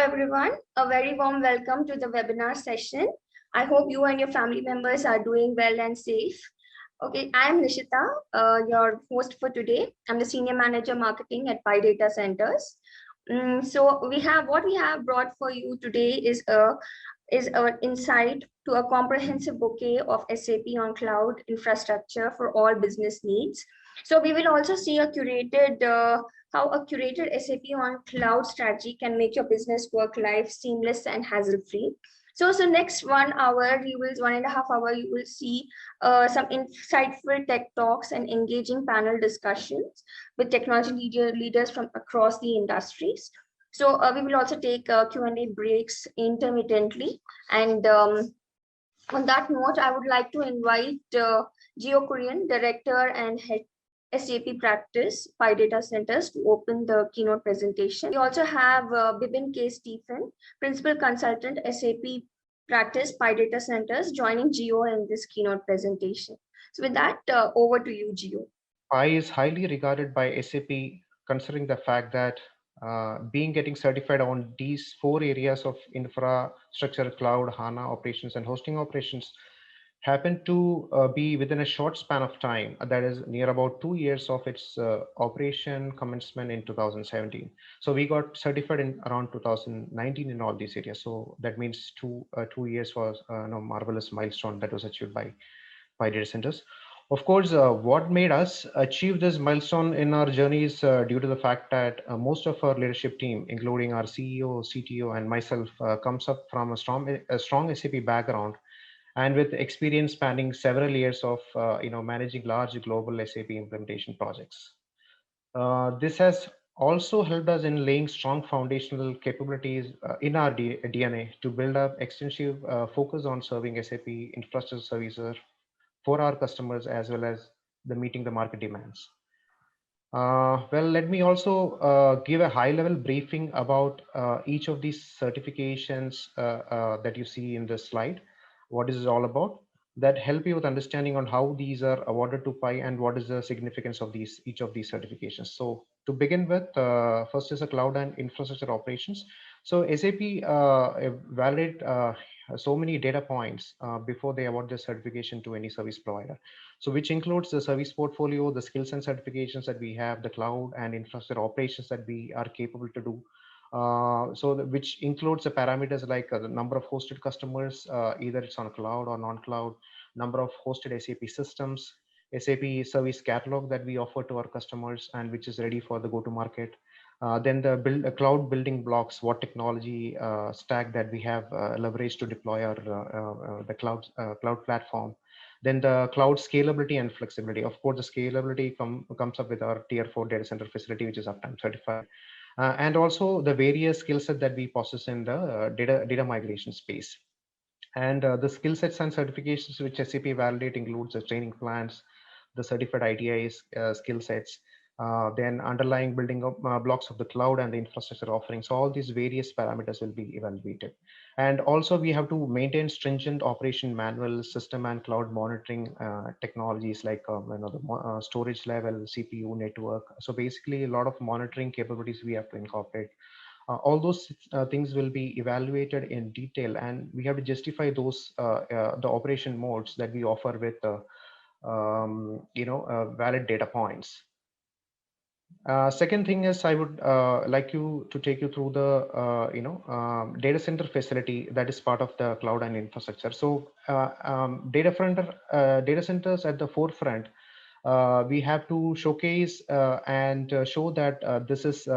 everyone. A very warm welcome to the webinar session. I hope you and your family members are doing well and safe. Okay, I'm Nishita, your host for today. I'm the Senior Manager Marketing at Pi Data Centers. So what we have brought for you today is our insight to a comprehensive bouquet of SAP on cloud infrastructure for all business needs. So we will also see how a curated SAP on cloud strategy can make your business work life seamless and hassle-free. So next 1 hour, 1.5 hours, you will see some insightful tech talks and engaging panel discussions with leaders from across the industries. So we will also take Q&A breaks intermittently. And on that note, I would like to invite Gio Korean, Director and Head SAP Practice Pi Data Centers, to open the keynote presentation. We also have Bibin K. Stephen, Principal Consultant SAP Practice Pi Data Centers, joining Gio in this keynote presentation. So with that, over to you, Gio. Pi is highly regarded by SAP, considering the fact that being getting certified on these four areas of infrastructure, cloud, HANA operations, and hosting operations happened to be within a short span of time. That is near about 2 years of its operation commencement in 2017. So we got certified in around 2019 in all these areas. So that means 2 years was a marvelous milestone that was achieved by Data Centers. Of course, what made us achieve this milestone in our journey is due to the fact that most of our leadership team, including our CEO, CTO, and myself, comes up from a strong SAP background, and with experience spanning several years of managing large global SAP implementation projects. This has also helped us in laying strong foundational capabilities in our DNA to build up extensive focus on serving SAP infrastructure services for our customers, as well as the meeting the market demands. Well, let me also give a high-level briefing about each of these certifications that you see in this slide. What is it all about? That help you with understanding on how these are awarded to Pi and what is the significance of each of these certifications. So to begin with, first is a cloud and infrastructure operations. So SAP validate so many data points before they award the certification to any service provider. So which includes the service portfolio, the skills and certifications that we have, the cloud and infrastructure operations that we are capable to do. Which includes the parameters like the number of hosted customers, either it's on cloud or non-cloud, number of hosted SAP systems, SAP service catalog that we offer to our customers and which is ready for the go-to-market. Then the cloud building blocks, what technology stack that we have leveraged to deploy the cloud platform. Then the cloud scalability and flexibility. Of course, the scalability comes up with our tier 4 data center facility, which is uptime certified. And also the various skill set that we possess in the data migration space. And the skill sets and certifications which SAP validate includes the training plans, the certified ITIs skill sets, then underlying building up blocks of the cloud and the infrastructure offerings. So all these various parameters will be evaluated. And also we have to maintain stringent operation manuals, system and cloud monitoring technologies like the storage level, CPU, network. So basically a lot of monitoring capabilities we have to incorporate. All those things will be evaluated in detail, and we have to justify those the operation modes that we offer with valid data points. Second thing is I would like you to take you through the data center facility that is part of the cloud and infrastructure. So data centers at the forefront. We have to showcase and show that this is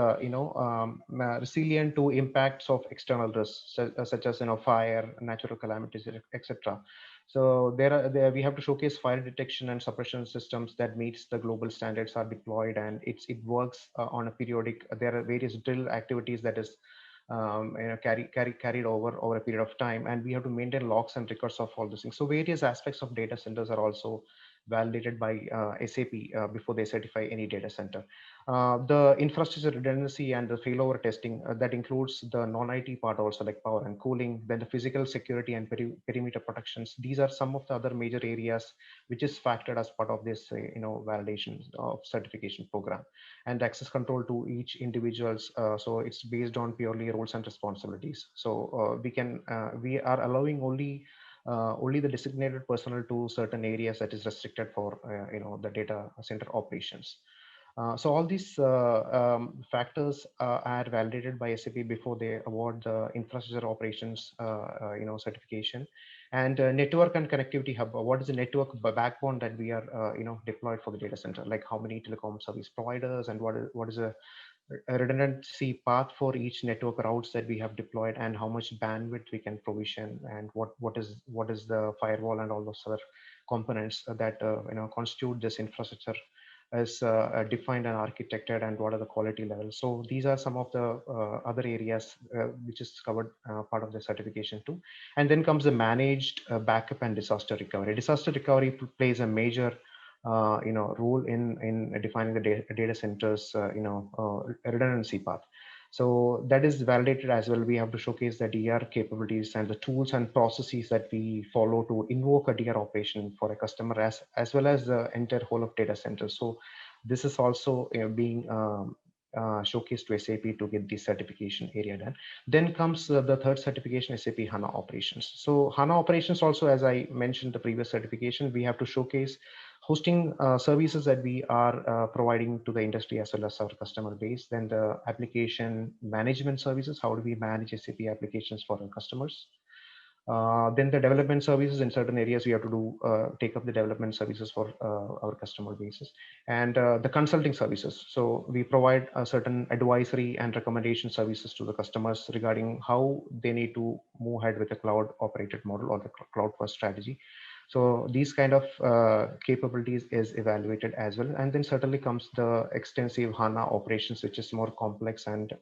resilient to impacts of external risks such as fire, natural calamities, etc. So we have to showcase fire detection and suppression systems that meets the global standards are deployed, and it works on a periodic. There are various drill activities that is carried over a period of time, and we have to maintain logs and records of all these things. So various aspects of data centers are also validated by SAP before they certify any data center. The infrastructure redundancy and the failover testing that includes the non-IT part also, like power and cooling, then the physical security and perimeter protections. These are some of the other major areas which is factored as part of this validation of certification program. And access control to each individuals, so it's based on purely roles and responsibilities. So we are allowing only the designated personnel to certain areas that is restricted for the data center operations. So all these factors are validated by SAP before they award the infrastructure operations, certification. And network and connectivity hub. What is the network backbone that we are, deployed for the data center? Like how many telecom service providers, and what is a redundancy path for each network routes that we have deployed, and how much bandwidth we can provision, and what is the firewall and all those other components that constitute this infrastructure as defined and architected, and what are the quality levels. So these are some of the other areas which is covered part of the certification too. And then comes the managed backup and disaster recovery. Disaster recovery plays a major role in defining the data centers redundancy path. So that is validated as well. We have to showcase the DR capabilities and the tools and processes that we follow to invoke a DR operation for a customer, as well as the entire whole of data center. So this is also being showcased to SAP to get the certification area done. Then comes the third certification, SAP HANA operations. So HANA operations also, as I mentioned the previous certification, we have to showcase hosting services that we are providing to the industry as well as our customer base. Then the application management services, how do we manage SAP applications for our customers? Then the development services, in certain areas we have to do take up the development services for our customer bases. And the consulting services, so we provide certain advisory and recommendation services to the customers regarding how they need to move ahead with the cloud operated model or the cloud first strategy. So these kind of capabilities is evaluated as well. And then certainly comes the extensive HANA operations, which is more complex and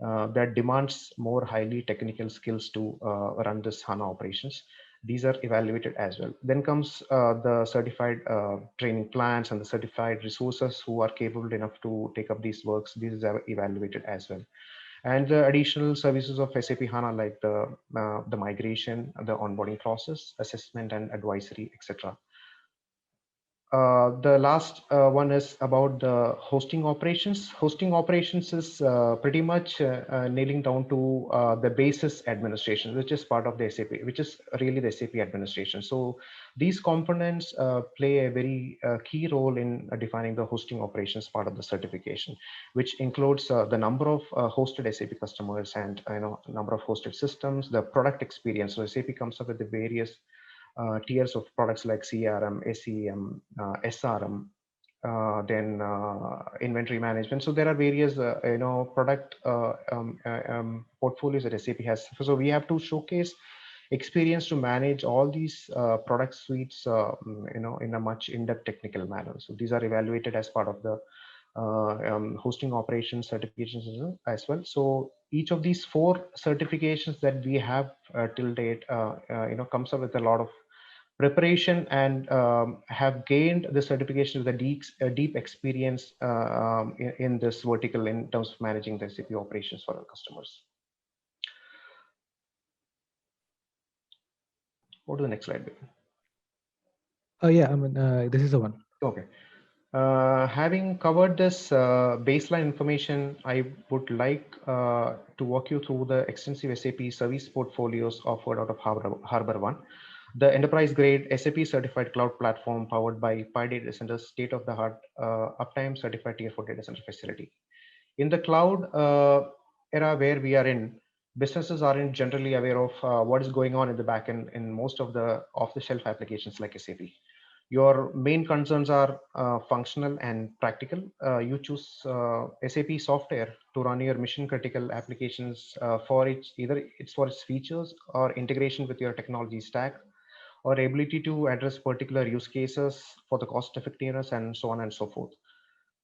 that demands more highly technical skills to run this HANA operations. These are evaluated as well. Then comes the certified training plans and the certified resources who are capable enough to take up these works. These are evaluated as well. And the additional services of SAP HANA, like the migration, the onboarding process, assessment and advisory, etc. The last one is about the hosting operations. Hosting operations is pretty much nailing down to the basis administration, which is part of the SAP, which is really the SAP administration. So these components play a very key role in defining the hosting operations part of the certification, which includes the number of hosted SAP customers and number of hosted systems, the product experience. So SAP comes up with the various tiers of products like CRM, SEM, SRM, then inventory management. So there are various, product portfolios that SAP has. So we have to showcase experience to manage all these product suites, in a much in-depth technical manner. So these are evaluated as part of the hosting operations certifications as well. So each of these 4 certifications that we have till date, comes up with a lot of preparation and have gained the certification with a deep experience in this vertical in terms of managing the SAP operations for our customers. Go to the next slide. Yeah, this is the one. Okay. Having covered this baseline information, I would like to walk you through the extensive SAP service portfolios offered out of HarborOne. The enterprise grade SAP certified cloud platform powered by Pi Data Center's state-of-the-art uptime certified tier 4 data center facility. In the cloud era where we are in, businesses aren't generally aware of what is going on in the backend in most of the off-the-shelf applications like SAP. Your main concerns are functional and practical. You choose SAP software to run your mission critical applications for either it's for its features or integration with your technology stack, or ability to address particular use cases for the cost effectiveness and so on and so forth.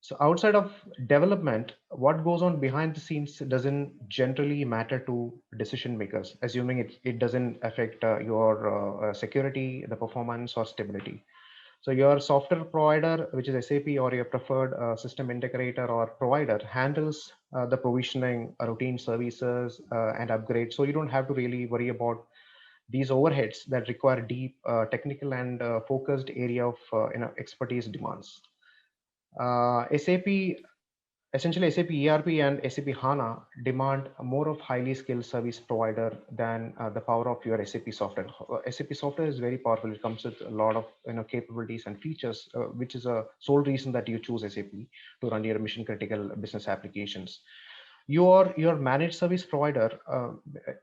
So outside of development, what goes on behind the scenes doesn't generally matter to decision makers, assuming it doesn't affect your security, the performance or stability. So your software provider, which is SAP or your preferred system integrator or provider, handles the provisioning, routine services, and upgrades. So you don't have to really worry about these overheads that require deep technical and focused area of expertise demands. SAP Essentially, SAP ERP and SAP HANA demand more of highly skilled service provider than the power of your SAP software. SAP software is very powerful. It comes with a lot of capabilities and features, which is a sole reason that you choose SAP to run your mission critical business applications. Your managed service provider,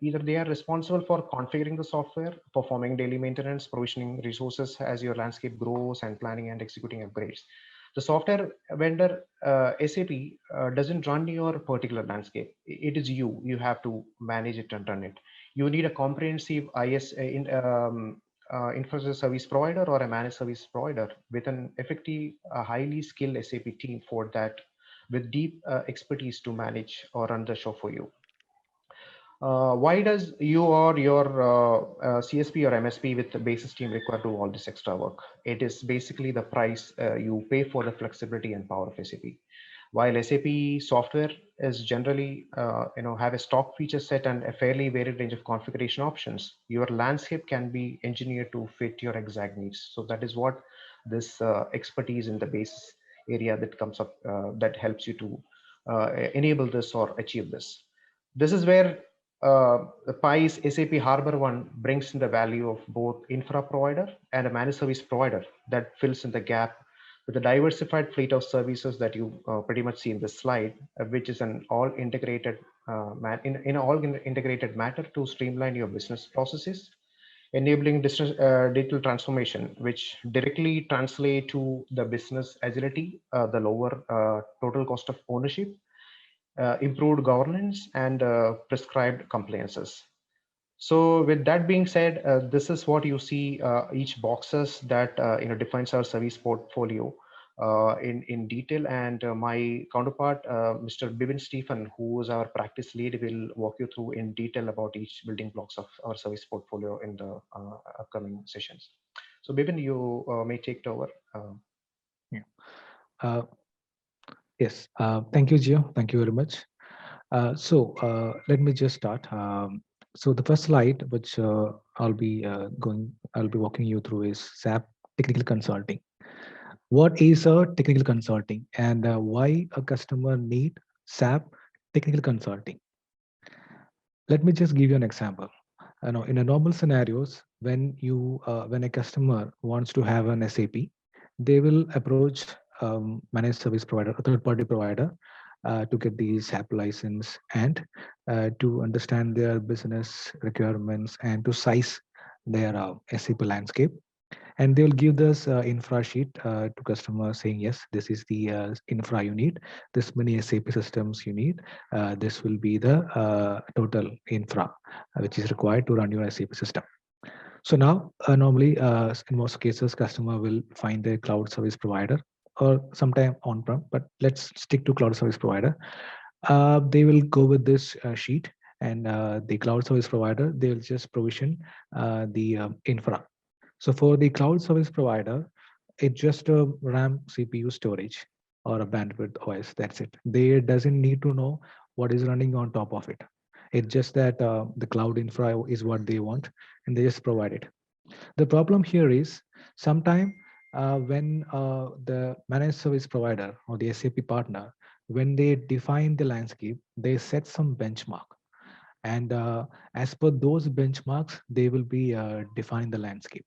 either they are responsible for configuring the software, performing daily maintenance, provisioning resources as your landscape grows, and planning and executing upgrades. The software vendor, SAP, doesn't run your particular landscape. It is you. You have to manage it and run it. You need a comprehensive infrastructure service provider or a managed service provider with an effective, highly skilled SAP team for that, with deep expertise to manage or run the show for you. Why does you or your CSP or MSP with the basis team require to do all this extra work? It is basically the price you pay for the flexibility and power of SAP. While SAP software is generally, have a stock feature set and a fairly varied range of configuration options, your landscape can be engineered to fit your exact needs. So that is what this expertise in the basis area that comes up, that helps you to enable this or achieve this. This is where the PI's SAP Harbor One brings in the value of both infra provider and a managed service provider that fills in the gap with a diversified fleet of services that you pretty much see in this slide, which is an all integrated integrated matter to streamline your business processes, enabling digital transformation, which directly translate to the business agility, the lower total cost of ownership, improved governance, and prescribed compliances. So with that being said, this is what you see, each boxes that defines our service portfolio in detail. And my counterpart, Mr. Bibin Stephen, who is our practice lead, will walk you through in detail about each building blocks of our service portfolio in the upcoming sessions. So Bibin, you may take it over. Yeah. Yes. Thank you, Gio. Thank you very much. Let me just start. So the first slide, which I'll be walking you through, is SAP Technical Consulting. What is a technical consulting, and why a customer need SAP Technical Consulting? Let me just give you an example. In a normal scenarios, when a customer wants to have an SAP, they will approach managed service provider, a third-party provider, to get the SAP license and to understand their business requirements and to size their SAP landscape. And they'll give this infra sheet to customers saying, yes, this is the infra you need, this many SAP systems you need, this will be the total infra which is required to run your SAP system. So now, normally, in most cases, customer will find a cloud service provider or sometime on-prem, but let's stick to cloud service provider. They will go with this sheet, and the cloud service provider, they'll just provision the infra. So for the cloud service provider, it's just a RAM CPU storage or a bandwidth OS, that's it. They doesn't need to know what is running on top of it. It's just that the cloud infra is what they want, and they just provide it. The problem here is sometimes when the managed service provider or the SAP partner, when they define the landscape, they set some benchmark. And as per those benchmarks, they will be defining the landscape.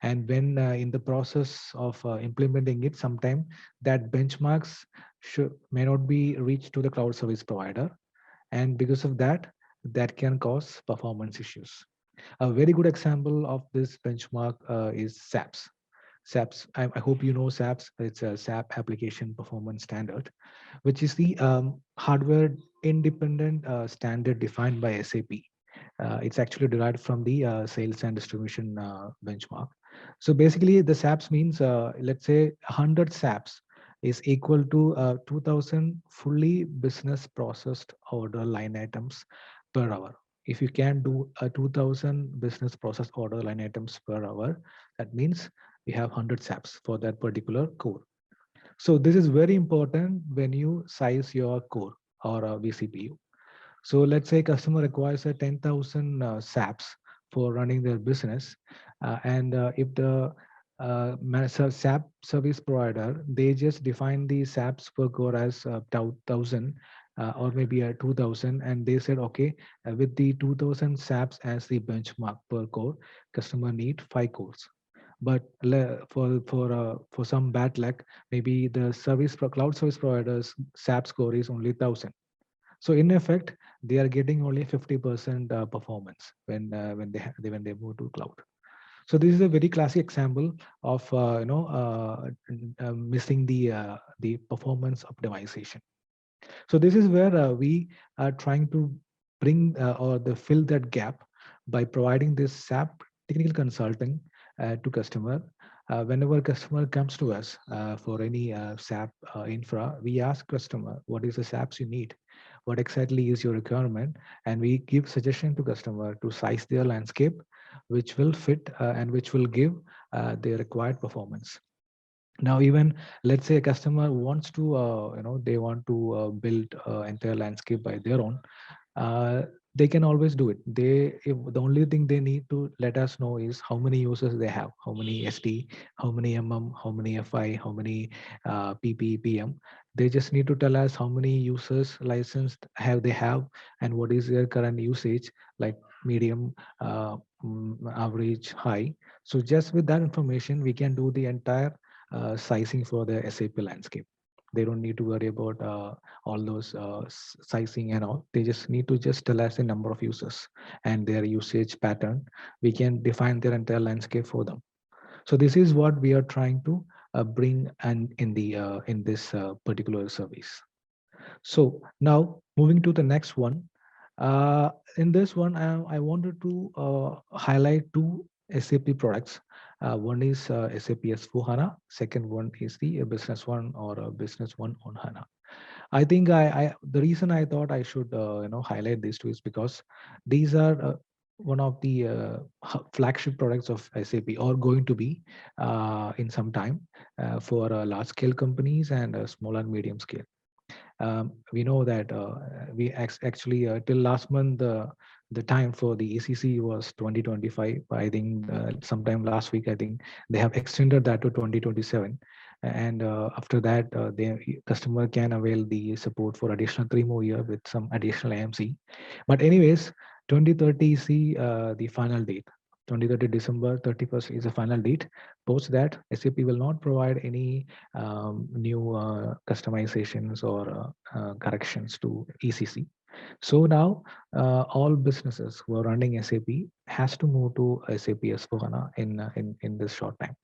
And when in the process of implementing it, sometime that benchmarks may not be reached to the cloud service provider. And because of that, that can cause performance issues. A very good example of this benchmark is SAPS. SAPS, I hope you know SAPS. It's a SAP Application Performance Standard, which is the hardware independent standard defined by SAP. It's actually derived from the sales and distribution benchmark. So basically, the SAPS means, let's say 100 SAPS is equal to 2000 fully business processed order line items per hour. If you can do a 2000 business process order line items per hour, that means we have 100 SAPs for that particular core. So this is very important when you size your core or a vCPU. So let's say customer requires a 10,000 SAPs for running their business, and if the SAP service provider, they just define the SAPs per core as 1,000 or maybe a 2,000, and they said, okay, with the 2,000 SAPs as the benchmark per core, customer need 5 cores. But for some bad luck, maybe the cloud service providers SAP score is only 1,000. So in effect, they are getting only 50% performance when they move to cloud. So this is a very classic example of missing the performance optimization. So this is where we are trying to bring or the fill that gap by providing this SAP technical consulting to customer. Whenever customer comes to us for any SAP infra, we ask customer, what is the SAPs you need? What exactly is your requirement? And we give suggestion to customer to size their landscape, which will fit and which will give their required performance. Now, even let's say a customer wants to they want to build entire landscape by their own, they can always do it. The only thing they need to let us know is how many users they have, how many SD, how many how many FI, how many PPPM. They just need to tell us how many users licensed they have, and what is their current usage, like medium, average, high. So just with that information, we can do the entire sizing for the SAP landscape. They don't need to worry about all those sizing and all. They just need to just tell us the number of users and their usage pattern. We can define their entire landscape for them. So this is what we are trying to bring and in this particular service. So now moving to the next one. In this one, I wanted to highlight two SAP products. One is SAP S/4HANA. Second one is the Business One or Business One on HANA. I think the reason I thought I should highlight these two is because these are one of the flagship products of SAP, or going to be in some time for large scale companies and small and medium scale. We know that we actually till last month the time for the ECC was 2025. I think sometime last week, I think they have extended that to 2027, and after that the customer can avail the support for additional 3 more years with some additional AMC. But anyways, 2030 is the final date. 2030 December 31st is the final date. Post that, SAP will not provide any new customizations or corrections to ECC. So now all businesses who are running SAP has to move to SAP S/4HANA in this short time.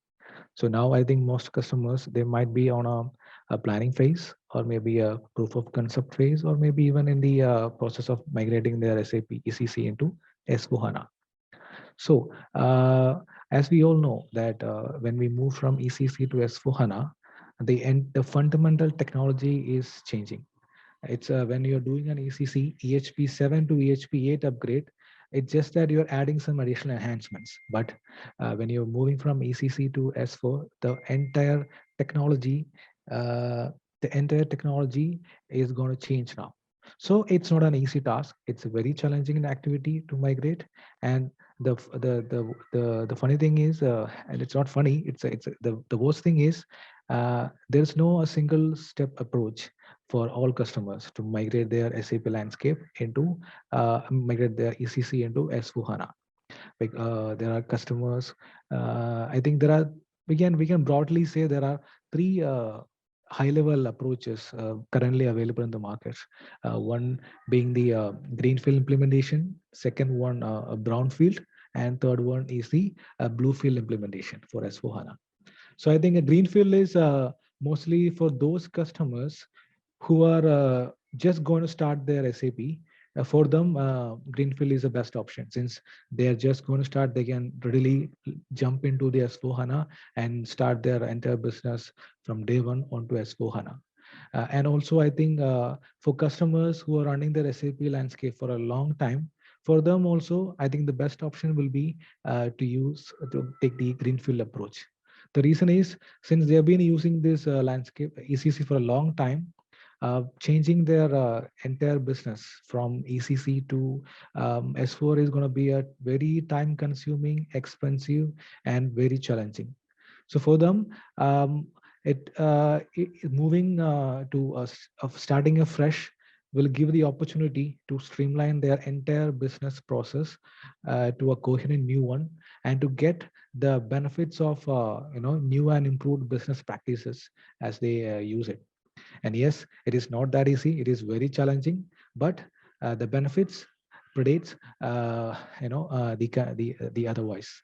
So now I think most customers, they might be on a planning phase, or maybe a proof of concept phase, or maybe even in the process of migrating their SAP ECC into S/4HANA. So as we all know that when we move from ECC to S/4HANA, the fundamental technology is changing. It's when you're doing an ECC EHP 7 to EHP 8 upgrade, it's just that you're adding some additional enhancements. But when you're moving from ECC to S4, the entire technology is going to change now. So it's not an easy task. It's a very challenging activity to migrate. And the funny thing is, and it's not funny. The worst thing is, there's no a single step approach for all customers to migrate their SAP landscape into migrate their ECC into S/4HANA. Like there are customers. I think there are. We can broadly say there are three high-level approaches currently available in the market. One being the greenfield implementation, second one a brownfield, and third one is the bluefield implementation for S/4HANA. So I think a greenfield is mostly for those customers who are just going to start their SAP. For them, greenfield is the best option. Since they are just going to start, they can readily jump into the S/4HANA and start their entire business from day one onto S/4HANA. And also, I think for customers who are running their SAP landscape for a long time, for them also, I think the best option will be to take the greenfield approach. The reason is, since they have been using this landscape ECC for a long time, changing their entire business from ECC to S4 is going to be a very time consuming, expensive, and very challenging. So for them, moving to of starting afresh will give the opportunity to streamline their entire business process to a coherent new one, and to get the benefits of new and improved business practices as they use it. And yes, it is not that easy. It is very challenging, but the benefits predates the otherwise.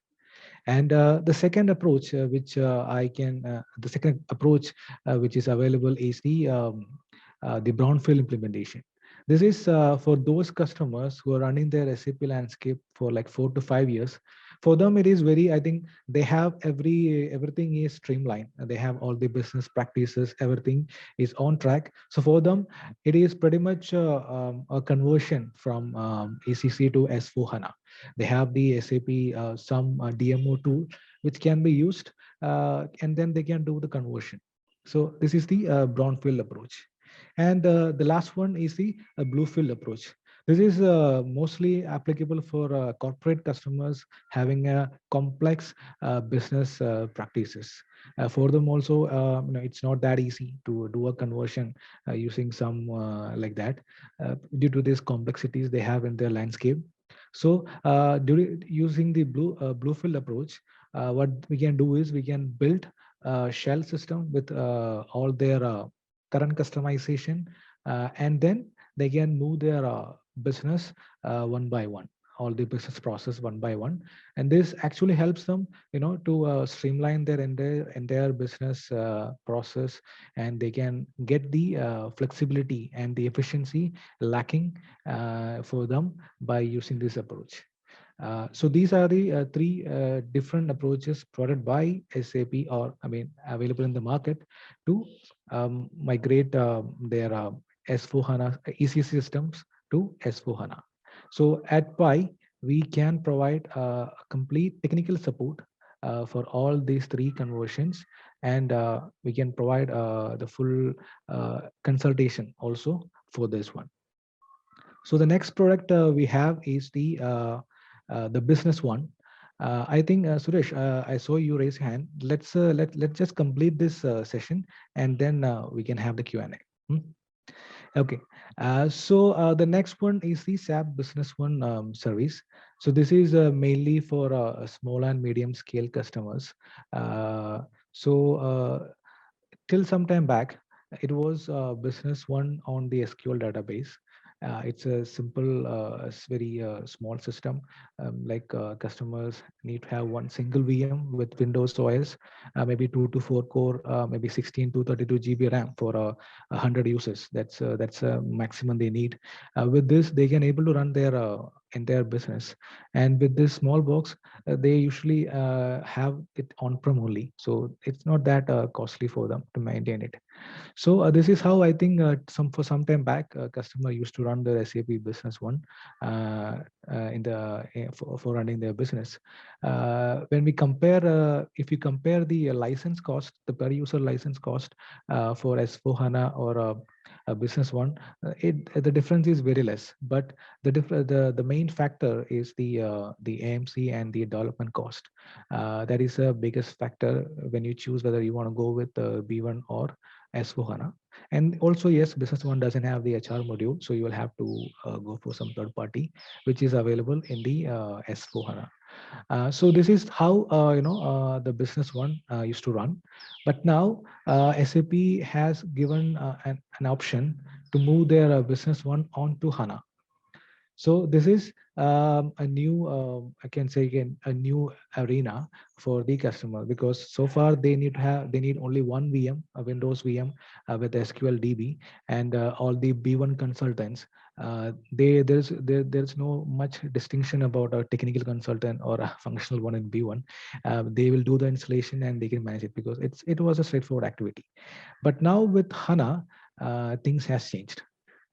And the second approach, the second approach which is available is the brownfield implementation. This is for those customers who are running their SAP landscape for like 4 to 5 years. For them, it is very, I think they have everything is streamlined. They have all the business practices, everything is on track. So for them, it is pretty much a conversion from ECC to S4HANA. They have the SAP some DMO tool which can be used, and then they can do the conversion. So this is the brownfield approach. And the last one is the bluefield approach. This is mostly applicable for corporate customers having a complex business practices. For them also, it's not that easy to do a conversion using some like that due to these complexities they have in their landscape. So using the bluefield approach, what we can do is we can build a shell system with all their current customization, and then they can move their business one by one, all the business process one by one. And this actually helps them to streamline their entire business process, and they can get the flexibility and the efficiency lacking for them by using this approach. So these are the three different approaches provided by SAP, or available in the market to migrate their S4HANA ECC systems to S4HANA. So at PI, we can provide complete technical support for all these three conversions, and we can provide the full consultation also for this one. So the next product we have is the business one. I think Suresh, I saw you raise your hand. Let's just complete this session, and then we can have the Q&A. Okay. So the next one is the SAP Business One service. So this is mainly for small and medium scale customers. Till some time back, it was Business One on the SQL database. It's a simple, very small system. Like customers need to have one single VM with Windows OS, maybe 2 to 4 core, maybe 16 to 32 GB RAM for 100 users. That's a maximum they need. With this, they can able to run their entire business. And with this small box, they usually have it on-prem only. So it's not that costly for them to maintain it. So this is how I think for some time back, a customer used to run their SAP Business One for running their business. When we compare, if you compare the license cost, the per user license cost for S4HANA or a Business One, the difference is very less. But the main factor is the AMC and the development cost. That is the biggest factor when you choose whether you want to go with B1 or S4HANA. And also, yes, Business One doesn't have the HR module, so you will have to go for some third party, which is available in the S4HANA. So this is how the Business One used to run. But now SAP has given an option to move their Business One onto HANA. So this is a new, I can say again, a new arena for the customer, because so far they need only one VM, a Windows VM with SQL DB, and all the B1 consultants. There's no much distinction about a technical consultant or a functional one in B1. They will do the installation and they can manage it because it was a straightforward activity. But now with HANA, things has changed.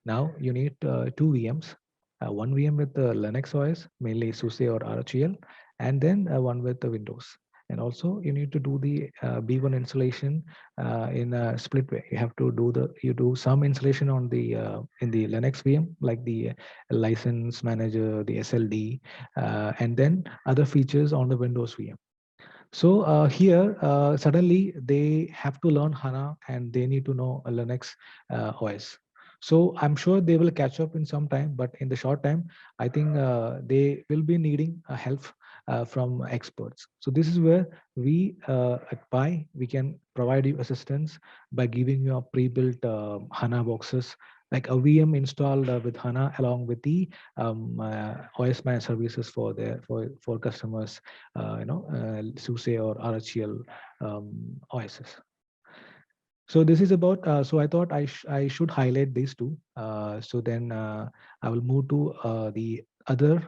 Now you need two VMs. One VM with the Linux OS, mainly SUSE or RHEL, and then one with the Windows. And also you need to do the B1 installation in a split way. You have to do some installation on the in the Linux VM, like the license manager, the SLD, and then other features on the Windows VM. So here, suddenly they have to learn HANA and they need to know a Linux OS. So I'm sure they will catch up in some time, but in the short time, I think they will be needing help from experts. So this is where we at Pi, we can provide you assistance by giving you a pre-built HANA boxes, like a VM installed with HANA along with the OS managed services for for customers, SUSE or RHEL OSs. So this is about. So I thought I should highlight these two. So then I will move to the other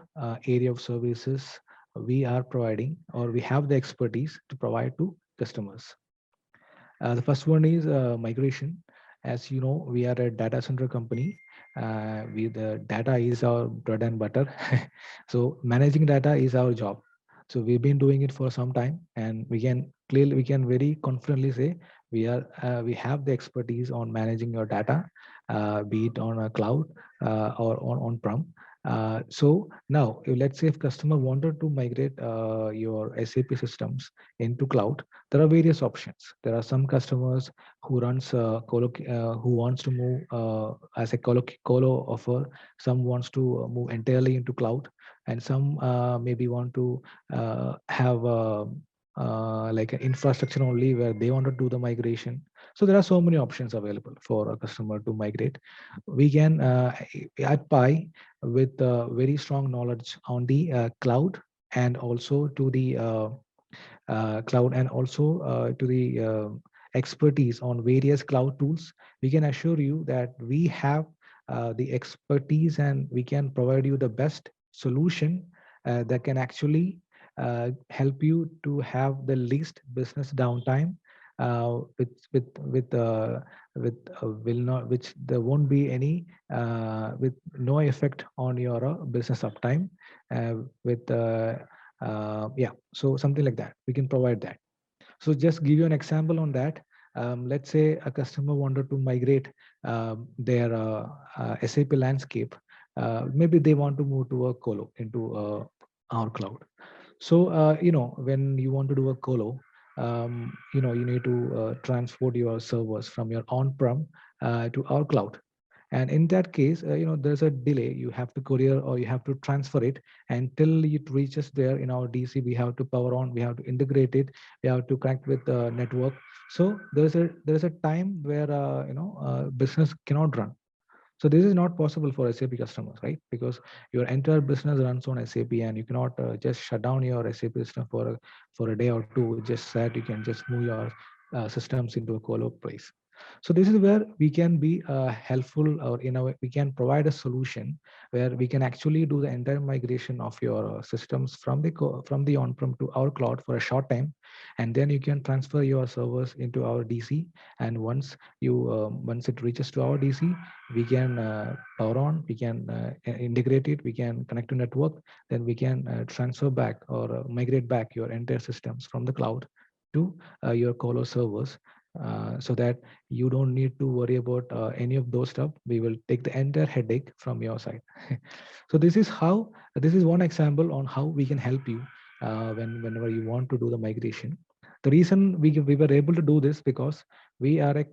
area of services we are providing, or we have the expertise to provide to customers. The first one is migration. As you know, we are a data center company. The data is our bread and butter. So managing data is our job. So we've been doing it for some time, and we can very confidently say we have the expertise on managing your data, be it on a cloud or on-prem. So now, let's say if customer wanted to migrate your SAP systems into cloud, there are various options. There are some customers who who wants to move as a colo offer. Some wants to move entirely into cloud, and some maybe want to have like an infrastructure only where they want to do the migration. So there are so many options available for a customer to migrate. We can at Pi, with very strong knowledge on the cloud, and also to the cloud, and also to the expertise on various cloud tools, we can assure you that we have the expertise, and we can provide you the best solution that can actually help you to have the least business downtime, will not which there won't be any with no effect on your business uptime, with yeah, so something like that we can provide that. So just give you an example on that. Let's say a customer wanted to migrate their SAP landscape. Maybe they want to move to a colo into our cloud. So when you want to do a colo, you need to transport your servers from your on-prem to our cloud. And in that case, there's a delay. You have to courier or you have to transfer it until it reaches there in our DC. We have to power on, we have to integrate it, we have to connect with the network. So there's a time where business cannot run. So this is not possible for SAP customers, right? Because your entire business runs on SAP, and you cannot just shut down your SAP system for a day or two. Just that you can just move your systems into a colo place. So this is where we can be helpful, or we can provide a solution where we can actually do the entire migration of your systems from the on-prem to our cloud for a short time, and then you can transfer your servers into our DC. And once it reaches to our DC, we can power on, we can integrate it, we can connect to network, then we can transfer back or migrate back your entire systems from the cloud to your colo servers, so that you don't need to worry about any of those stuff. We will take the entire headache from your side. So this is one example on how we can help you whenever you want to do the migration. The reason we were able to do this, because we are a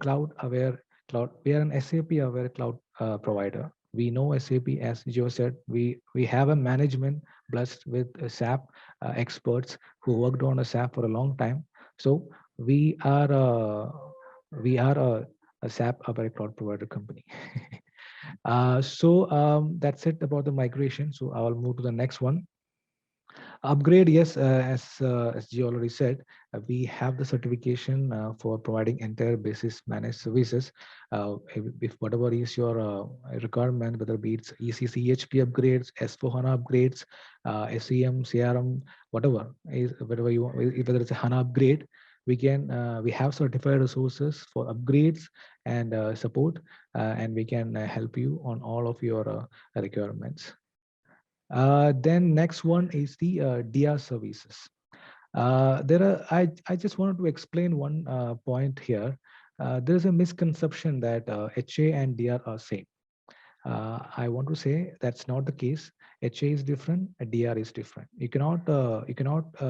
we are an SAP aware cloud provider. We know SAP, as Joe said. We have a management blessed with SAP experts who worked on a SAP for a long time. So we are a SAP aware cloud provider company. So that's it about the migration. So I will move to the next one. Upgrade, yes, as G already said, we have the certification for providing entire basis managed services. If whatever is your requirement, whether be it's ECC, HP upgrades, S4HANA upgrades, SEM, CRM, whatever you want, whether it's a HANA upgrade, we have certified resources for upgrades and support, and we can help you on all of your requirements. Then next one is the DR services. I just wanted to explain one point here. There is a misconception that HA and DR are same. I want to say that's not the case. HA is different, DR is different. You cannot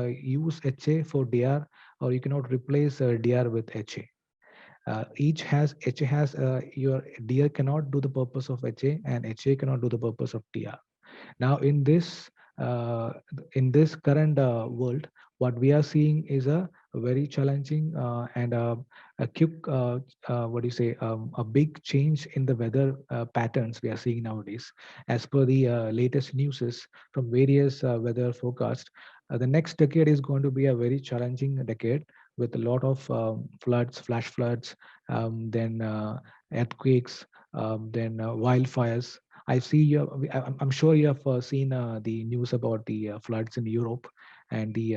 use HA for DR, or you cannot replace DR with HA. Each has HA has your DR cannot do the purpose of HA, and HA cannot do the purpose of DR. Now, uh, in this current world, what we are seeing is a very challenging and a quick, what do you say, a big change in the weather patterns we are seeing nowadays. As per the latest news from various weather forecasts, the next decade is going to be a very challenging decade with a lot of floods, flash floods, then earthquakes, then wildfires. I see you. I'm sure you have seen the news about the floods in Europe and the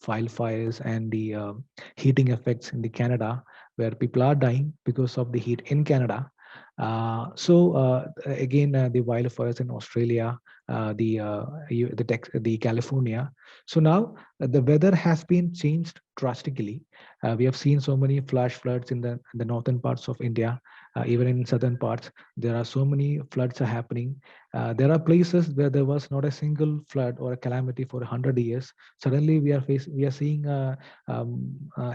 wildfires and the heating effects in the Canada, where people are dying because of the heat in Canada. Again, the wildfires in Australia, the California. So now the weather has been changed drastically. We have seen so many flash floods in the northern parts of India, even in southern parts. There are so many floods are happening. There are places where there was not a single flood or a calamity for 100 years. Suddenly we are seeing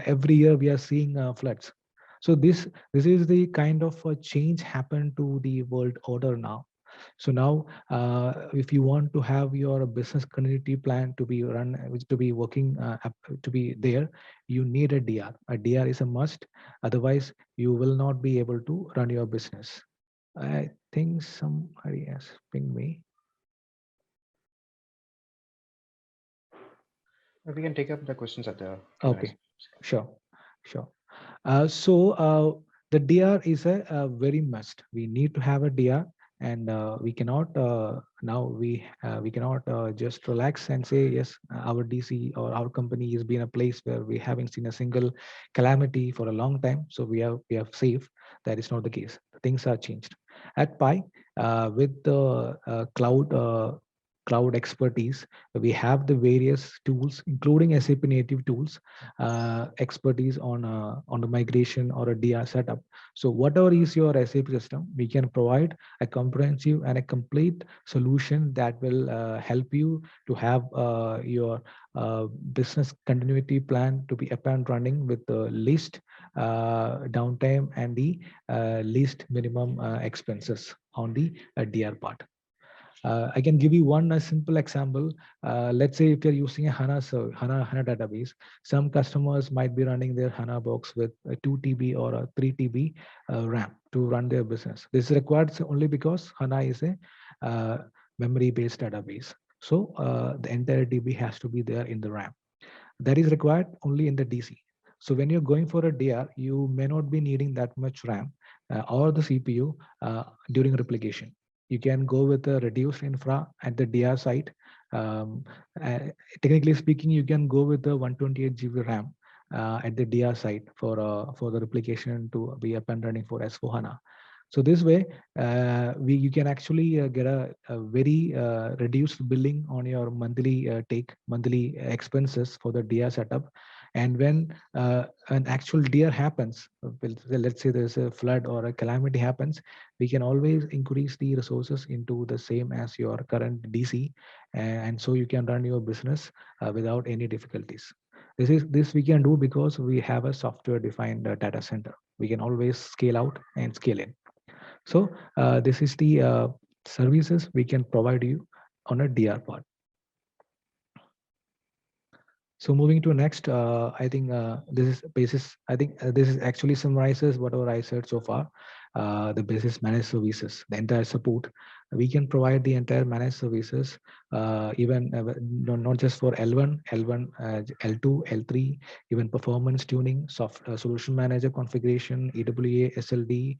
every year we are seeing floods. So this is the kind of change happened to the world order now. So now, if you want to have your business continuity plan to be run, to be working, to be there, you need a DR. A DR is a must. Otherwise, you will not be able to run your business. I think somebody has pinged me. We can take up the questions at the Okay, sure. The DR is a very must. We need to have a DR, and we cannot we cannot just relax and say yes, our DC or our company has been a place where we haven't seen a single calamity for a long time, so we have safe. That is not the case. Things are changed at Pi with the cloud expertise. We have the various tools, including SAP native tools, expertise on the migration or a DR setup. So whatever is your SAP system, we can provide a comprehensive and a complete solution that will help you to have your business continuity plan to be up and running with the least downtime and the least minimum expenses on the DR part. I can give you one simple example. Let's say if you're using a HANA database, some customers might be running their HANA box with a 2 TB or a 3 TB RAM to run their business. This is required only because HANA is a memory-based database. So the entire DB has to be there in the RAM. That is required only in the DC. So when you're going for a DR, you may not be needing that much RAM or the CPU during replication. You can go with a reduced infra at the DR site. Technically speaking, you can go with the 128 GB RAM at the DR site for the replication to be up and running for S4HANA. So this way, you can actually get a very reduced billing on your monthly expenses for the DR setup. And when an actual DR happens, let's say there's a flood or a calamity happens, we can always increase the resources into the same as your current DC, and so you can run your business without any difficulties. This we can do because we have a software-defined data center. We can always scale out and scale in. So this is the services we can provide you on a DR part. So moving to next, I think this is basis. I think this is actually summarizes whatever I said so far. The basis managed services, the entire support. We can provide the entire managed services, even not just for L1, L2, L3, even performance tuning, solution manager configuration, EWA, SLD,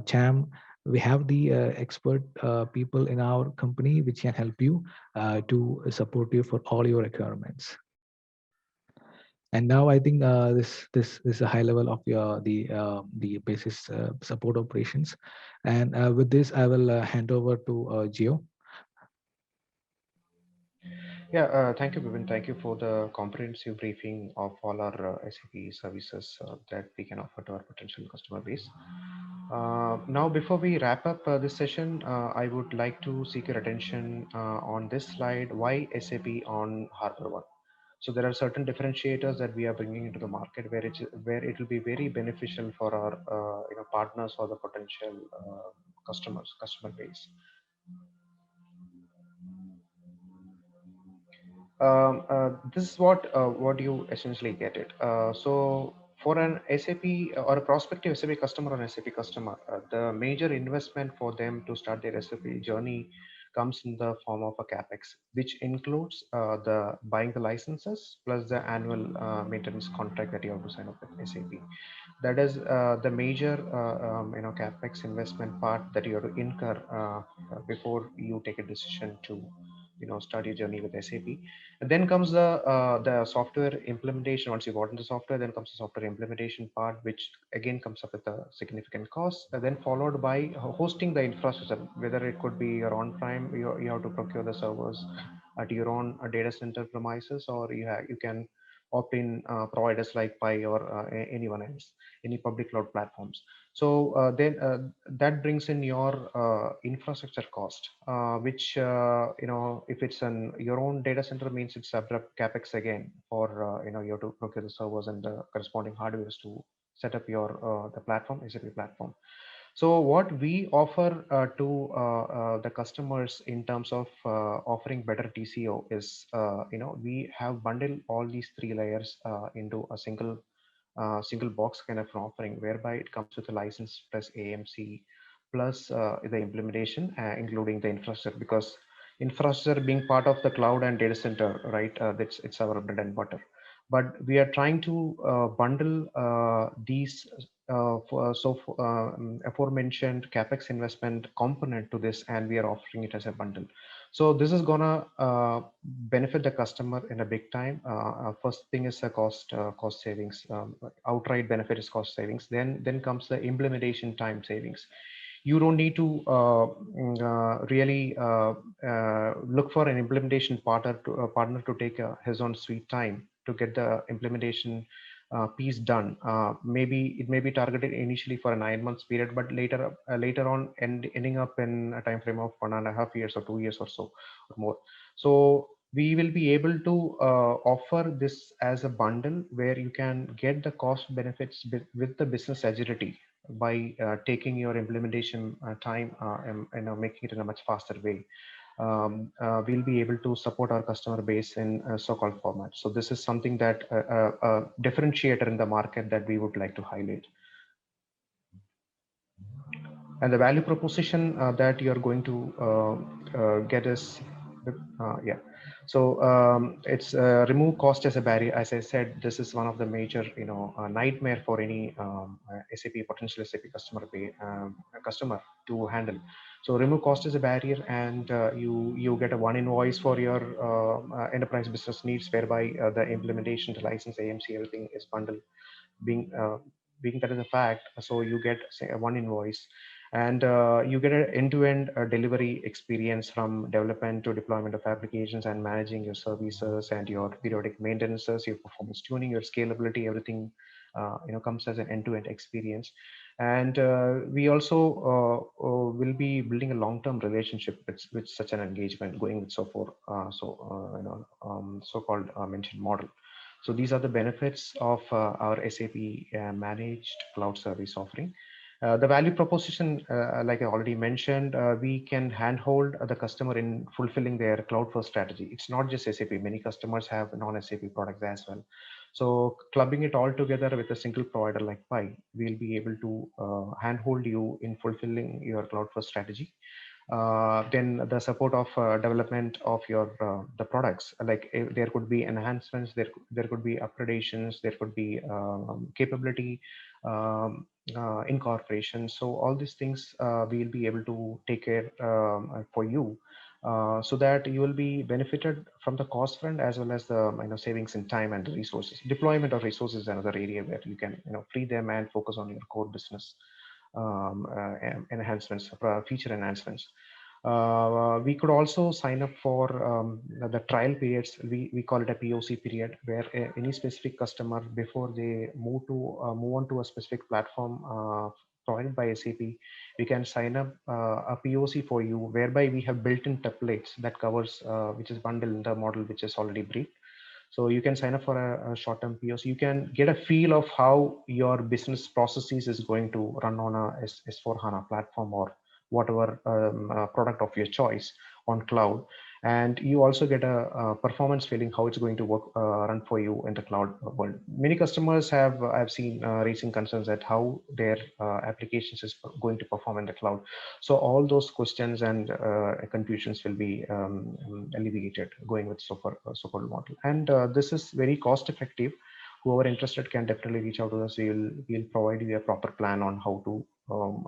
CHAM. We have the expert people in our company which can help you to support you for all your requirements. And now I think this is a high level of the basis support operations. And with this, I will hand over to Gio. Yeah, thank you, Bipin. Thank you for the comprehensive briefing of all our SAP services that we can offer to our potential customer base. Now, before we wrap up this session, I would like to seek your attention on this slide. Why SAP on Harbor One? So there are certain differentiators that we are bringing into the market where it will be very beneficial for our partners or the potential customer base. This is what you essentially get it. So for an SAP or a prospective SAP customer or an SAP customer, the major investment for them to start their SAP journey comes in the form of a capex, which includes the buying the licenses plus the annual maintenance contract that you have to sign up with SAP. That is the major capex investment part that you have to incur before you take a decision to start your journey with SAP. And then comes the software implementation. Once you got into software, then comes the software implementation part, which again comes up with a significant cost. And then followed by hosting the infrastructure, whether it could be your on-prem, you have to procure the servers at your own data center premises, or you can opt in providers like Pi or anyone else, any public cloud platforms. So then that brings in your infrastructure cost, which if it's an your own data center means it's abrupt capex again for you have to procure the servers and the corresponding hardwares to set up your the platform, SAP platform. So what we offer to the customers in terms of offering better TCO is, we have bundled all these three layers into a single box kind of an offering, whereby it comes with a license plus AMC plus the implementation, including the infrastructure, because infrastructure being part of the cloud and data center, right? It's our bread and butter. But we are trying to bundle these aforementioned capex investment component to this, and we are offering it as a bundle. So this is gonna benefit the customer in a big time. First thing is the cost savings. Outright benefit is cost savings. Then comes the implementation time savings. You don't need to really look for an implementation partner to take his own sweet time to get the implementation piece done. Maybe it may be targeted initially for a 9 months period, but later on ending up in a time frame of 1.5 years or 2 years or so or more. So we will be able to offer this as a bundle where you can get the cost benefits with the business agility by taking your implementation time and making it in a much faster way. We'll be able to support our customer base in so-called format. So this is something that a differentiator in the market that we would like to highlight. And the value proposition that you're going to get is, yeah. So it's remove cost as a barrier. As I said, this is one of the major, nightmare for any SAP potential SAP customer to handle. So remove cost as a barrier, and you get a one invoice for your enterprise business needs, whereby the implementation, the license, AMC, everything is bundled. Being that is a fact, so you get, say, a one invoice, and you get an end-to-end delivery experience from development to deployment of applications and managing your services and your periodic maintenances, your performance tuning, your scalability, everything comes as an end-to-end experience. And we also will be building a long-term relationship with such an engagement, going with so-called mentioned model. So these are the benefits of our SAP managed cloud service offering. The value proposition, like I already mentioned, we can handhold the customer in fulfilling their cloud first strategy. It's not just SAP. Many customers have non-SAP products as well. So clubbing it all together with a single provider like Pi, we'll be able to handhold you in fulfilling your cloud first strategy. Then the support of development of your the products, like there could be enhancements, there could be upgradations, there could be capability incorporation. So all these things we'll be able to take care for you, so that you will be benefited from the cost front as well as the savings in time and resources. Deployment of resources is another area where you can free them and focus on your core business enhancements, feature enhancements. We could also sign up for the trial periods. We call it a POC period, where any specific customer, before they move on to a specific platform provided by SAP, we can sign up a POC for you, whereby we have built-in templates that covers which is bundled in the model which is already briefed. So you can sign up for a short-term POC. You can get a feel of how your business processes is going to run on a S4 HANA platform or whatever product of your choice on cloud. And you also get a performance feeling how it's going to work, run for you in the cloud world. Many customers I've seen raising concerns at how their applications is going to perform in the cloud. So all those questions and confusions will be alleviated going with so-called model. And this is very cost effective. Whoever interested can definitely reach out to us. We'll provide you a proper plan on how to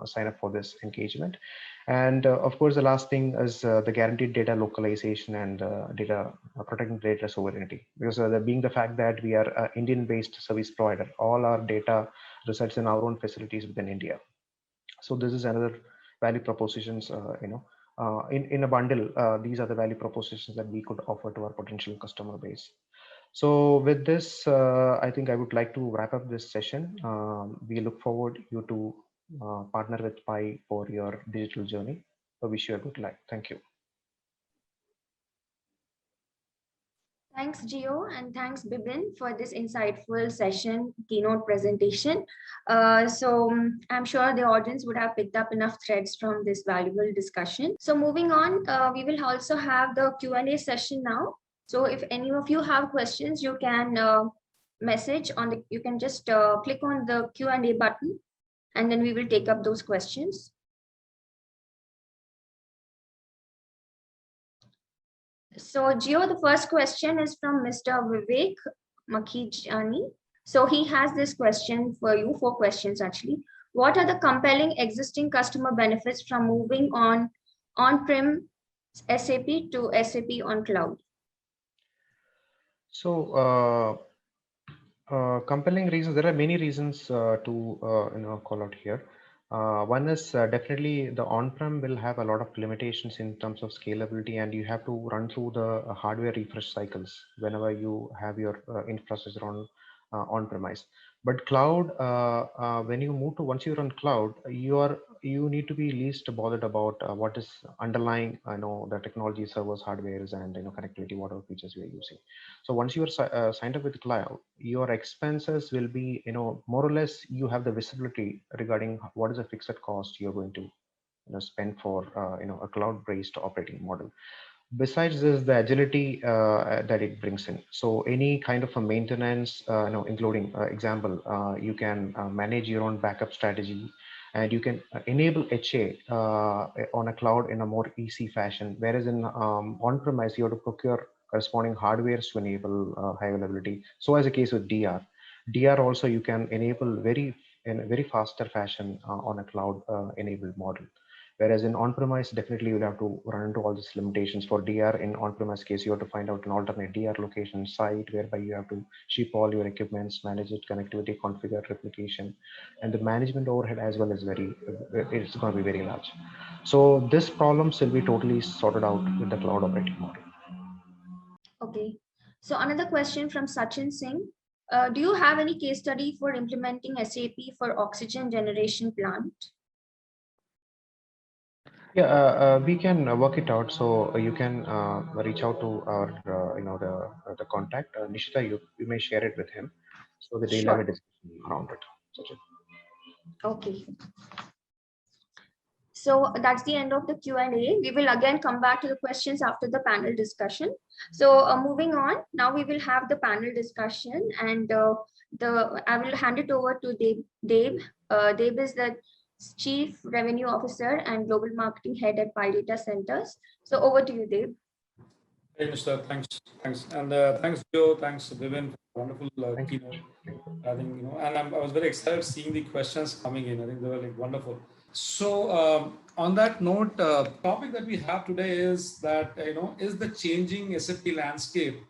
sign up for this engagement. And of course, the last thing is the guaranteed data localization and protecting data sovereignty. Because being the fact that we are an Indian-based service provider, all our data resides in our own facilities within India. So this is another value propositions, in a bundle. These are the value propositions that we could offer to our potential customer base. So with this, I think I would like to wrap up this session. We look forward you to partner with Pi for your digital journey. I wish you a good luck. Thank you. Thanks, Gio, and thanks, Bibin, for this insightful session, keynote presentation. I'm sure the audience would have picked up enough threads from this valuable discussion. So moving on, we will also have the Q&A session now. So if any of you have questions, you can message on the, you can just click on the Q&A button, and then we will take up those questions. So Gio, the first question is from Mr. Vivek Makhijani. So he has this question for you, 4 questions actually. What are the compelling existing customer benefits from moving on-prem SAP to SAP on cloud? So compelling reasons, there are many reasons to call out here. One is definitely the on-prem will have a lot of limitations in terms of scalability, and you have to run through the hardware refresh cycles whenever you have your infrastructure on-premise. But cloud, when you move to, once you're on cloud, you need to be least bothered about what is underlying, the technology, servers, hardwares, and connectivity, whatever features we are using. So once you are signed up with cloud, your expenses will be, more or less, you have the visibility regarding what is the fixed cost you're going to spend for a cloud-based operating model. Besides this, the agility that it brings in. So any kind of a maintenance, including example, you can manage your own backup strategy, and you can enable HA on a cloud in a more easy fashion. Whereas in on-premise, you have to procure corresponding hardwares to enable high availability. So as a case with DR also you can enable in a very faster fashion on a cloud enabled model. Whereas in on-premise, definitely you'll have to run into all these limitations. For DR, in on-premise case, you have to find out an alternate DR location site, whereby you have to ship all your equipments, manage it, connectivity, configure, replication, and the management overhead as well is it's going to be very large. So this problems will be totally sorted out with the cloud operating model. Okay. So another question from Sachin Singh. Do you have any case study for implementing SAP for oxygen generation plant? Yeah, we can work it out. So you can reach out to our, the contact, Nishita. You may share it with him, so that they'll have a discussion around it. Okay. So that's the end of the Q&A. We will again come back to the questions after the panel discussion. So moving on, now we will have the panel discussion, and I will hand it over to Dave. Dave is the Chief Revenue Officer and Global Marketing Head at Pi Data Centers. So over to you, Dave. Hey, Mr. Thanks. And thanks, Joe. Thanks, Bibin, for wonderful keynote. I think, and I was very excited seeing the questions coming in. I think they were like wonderful. So on that note, topic that we have today is that, is the changing SAP landscape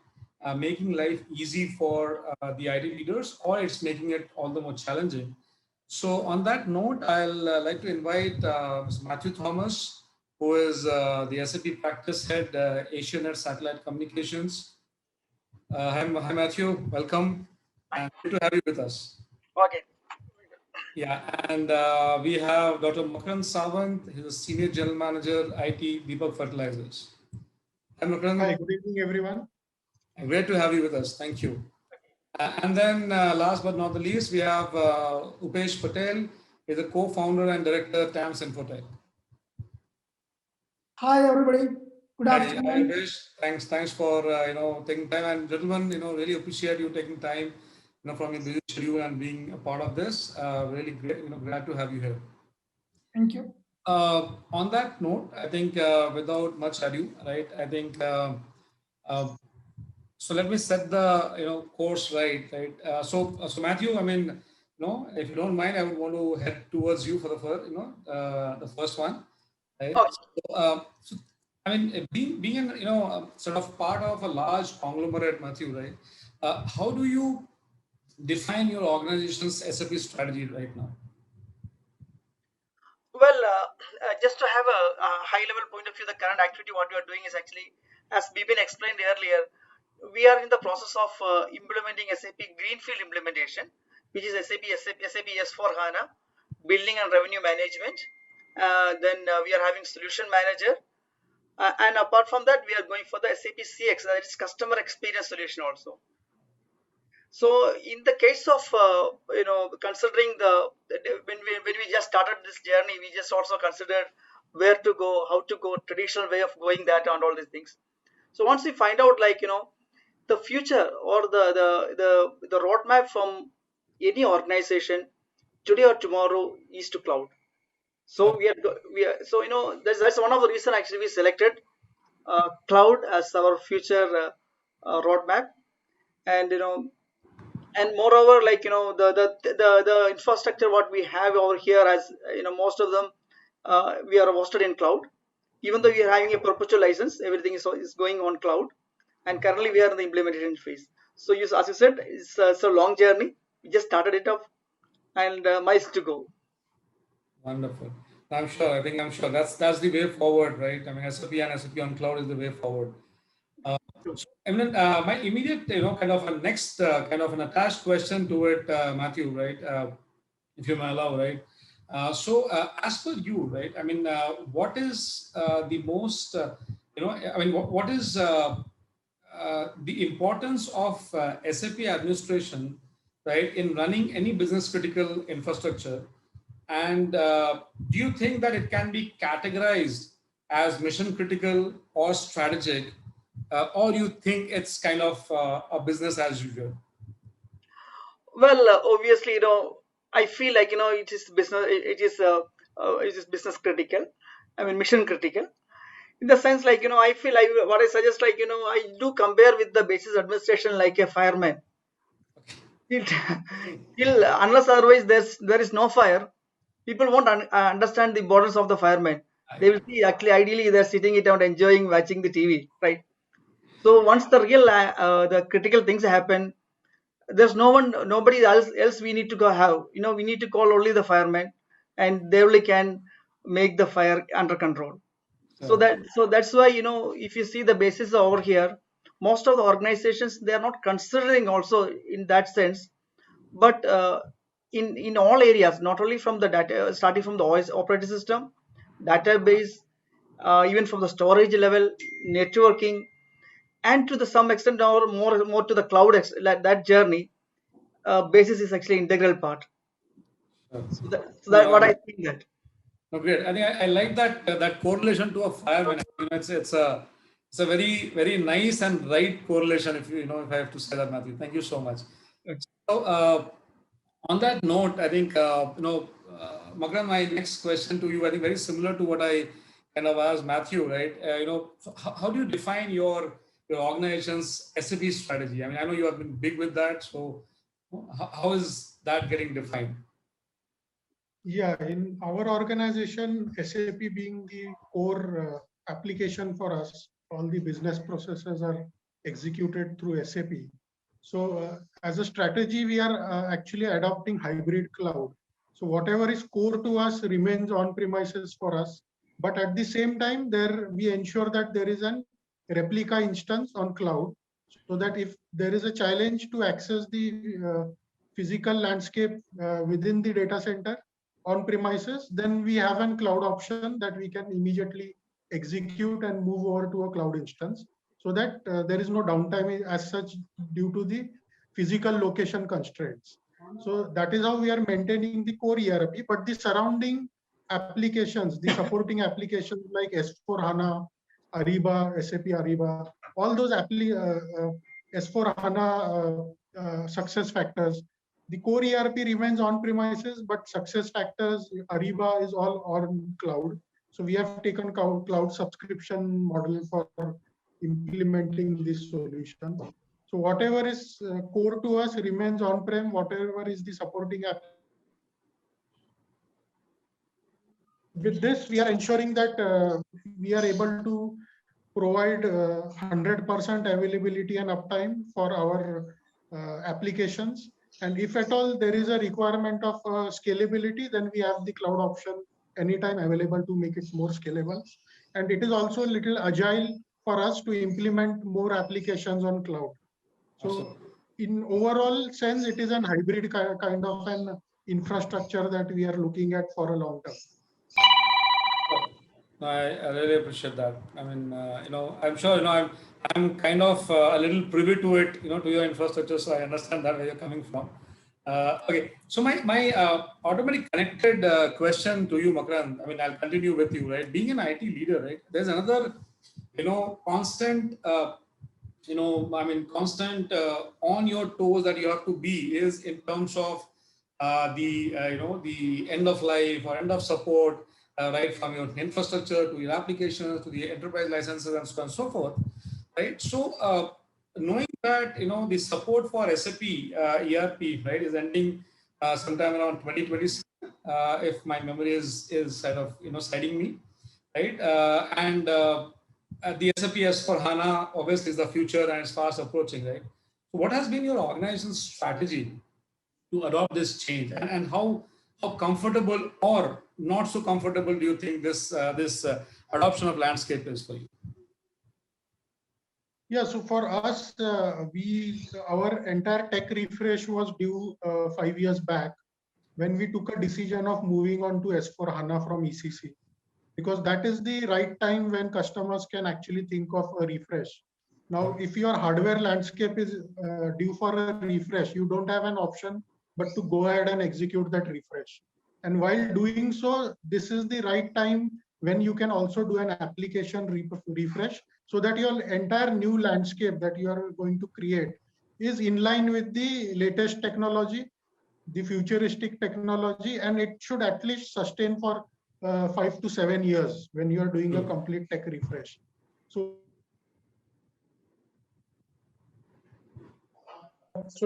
making life easy for the IT leaders, or it's making it all the more challenging? So on that note, I'll like to invite Mr. Matthew Thomas, who is the SAP Practice Head, AsiaNet Satellite Communications. Hi, Matthew. Welcome. And good to have you with us. Okay. Yeah, and we have Dr. Makran Sawant. He's a Senior General Manager, IT, Deepak Fertilizers. Hi, Makran. Hi, good evening, everyone. Great to have you with us. Thank you. And then last but not the least, we have Upesh Patel. He's a co-founder and director, TAMS Infotech. Hi, everybody. Good Hi, afternoon. Upesh. Thanks for taking time. And gentlemen, really appreciate you taking time, from your busy schedule and being a part of this. Really great. Glad to have you here. Thank you. On that note, I think without much ado, right? I think so. Let me set the course right. So Matthew, I mean, if you don't mind, I would want to head towards you for the first, the first one, right? Okay. So I mean, being an sort of part of a large conglomerate, Matthew, right? How do you define your organization's SAP strategy right now? Well, just to have a high-level point of view, the current activity what we are doing is actually, as Bibin explained earlier, we are in the process of implementing SAP Greenfield implementation, which is SAP S/4HANA, Building and Revenue Management. Then we are having Solution Manager. And apart from that, we are going for the SAP CX, that is Customer Experience Solution also. So in the case of considering when we just started this journey, we just also considered where to go, how to go, traditional way of going that and all these things. So once we find out the future or the roadmap from any organization today or tomorrow is to cloud. So we are so that's one of the reasons actually we selected cloud as our future roadmap. And and moreover, the infrastructure what we have over here, as most of them we are hosted in cloud. Even though we are having a perpetual license, everything is going on cloud, and currently we are in the implementation phase. So as you said, it's a long journey. We just started it up, and miles to go. Wonderful. I'm sure that's the way forward, right? I mean, SAP and SAP on cloud is the way forward. And then my immediate, kind of a next kind of an attached question to it, Matthew, right? If you may allow, right? So as per you, right? I mean, what is the most, I mean, what is the importance of SAP administration, right, in running any business critical infrastructure? And do you think that it can be categorized as mission critical or strategic, or you think it's kind of a business as usual? Well, obviously, I feel like it is business. It is business critical. I mean, mission critical. In the sense, I feel like what I suggest, I do compare with the basis administration like a fireman. Till unless otherwise there is no fire, people won't understand the importance of the fireman. They will see actually ideally they're sitting it out enjoying watching the TV, right? So once the real the critical things happen, there's nobody else we need to go have. We need to call only the firemen, and they only can make the fire under control. So that's why if you see the basis over here, most of the organizations, they are not considering also in that sense, but in all areas, not only from the data, starting from the OS operating system, database, even from the storage level, networking, and to the some extent or more to the cloud, that journey, basis is actually integral part. So that what I think that. No, great. I think I like that that correlation to a fireman. It's a very, very nice and right correlation. If if I have to say that, Matthew. Thank you so much. So on that note, I think Makran, my next question to you, I think very similar to what I kind of asked Matthew, right? So how do you define your organization's SAP strategy? I mean, I know you have been big with that. So how is that getting defined? Yeah, in our organization, SAP being the core application for us, all the business processes are executed through SAP. So as a strategy, we are actually adopting hybrid cloud. So whatever is core to us remains on premises for us. But at the same time, there we ensure that there is an replica instance on cloud, so that if there is a challenge to access the physical landscape within the data center on premises, then we have a cloud option that we can immediately execute and move over to a cloud instance, so that there is no downtime as such due to the physical location constraints. So that is how we are maintaining the core ERP, but the surrounding applications, the supporting applications like S4 HANA, Ariba, SAP Ariba, all those S4 HANA success factors. The core ERP remains on premises, but success factors, Ariba is all on cloud. So we have taken cloud subscription model for implementing this solution. So whatever is core to us remains on-prem, whatever is the supporting app. With this, we are ensuring that we are able to provide 100% availability and uptime for our applications. And if at all there is a requirement of scalability, then we have the cloud option anytime available to make it more scalable. And it is also a little agile for us to implement more applications on cloud. So in overall sense, it is an hybrid kind of an infrastructure that we are looking at for a long term. I really appreciate that. I mean, I'm sure, I'm kind of a little privy to it, to your infrastructure, so I understand that where you're coming from. Okay, so my automatically connected question to you, Makarand, I mean, I'll continue with you, right? Being an IT leader, right? There's another, constant, constant on your toes that you have to be is in terms of the end of life or end of support, right, from your infrastructure to your applications to the enterprise licenses and so on and so forth, right? So knowing that the support for SAP ERP, right, is ending sometime around 2026, if my memory is sort of citing me, right, and the SAP S/4HANA obviously is the future and it's fast approaching, right? So what has been your organization's strategy to adopt this change, and how comfortable or not so comfortable do you think this adoption of landscape is for you? Yeah, so for us, our entire tech refresh was due 5 years back when we took a decision of moving on to S4 HANA from ECC, because that is the right time when customers can actually think of a refresh. Now, if your hardware landscape is due for a refresh, you don't have an option but to go ahead and execute that refresh. And while doing so, this is the right time when you can also do an application refresh, so that your entire new landscape that you are going to create is in line with the latest technology, the futuristic technology, and it should at least sustain for 5 to 7 years when you are doing a complete tech refresh. So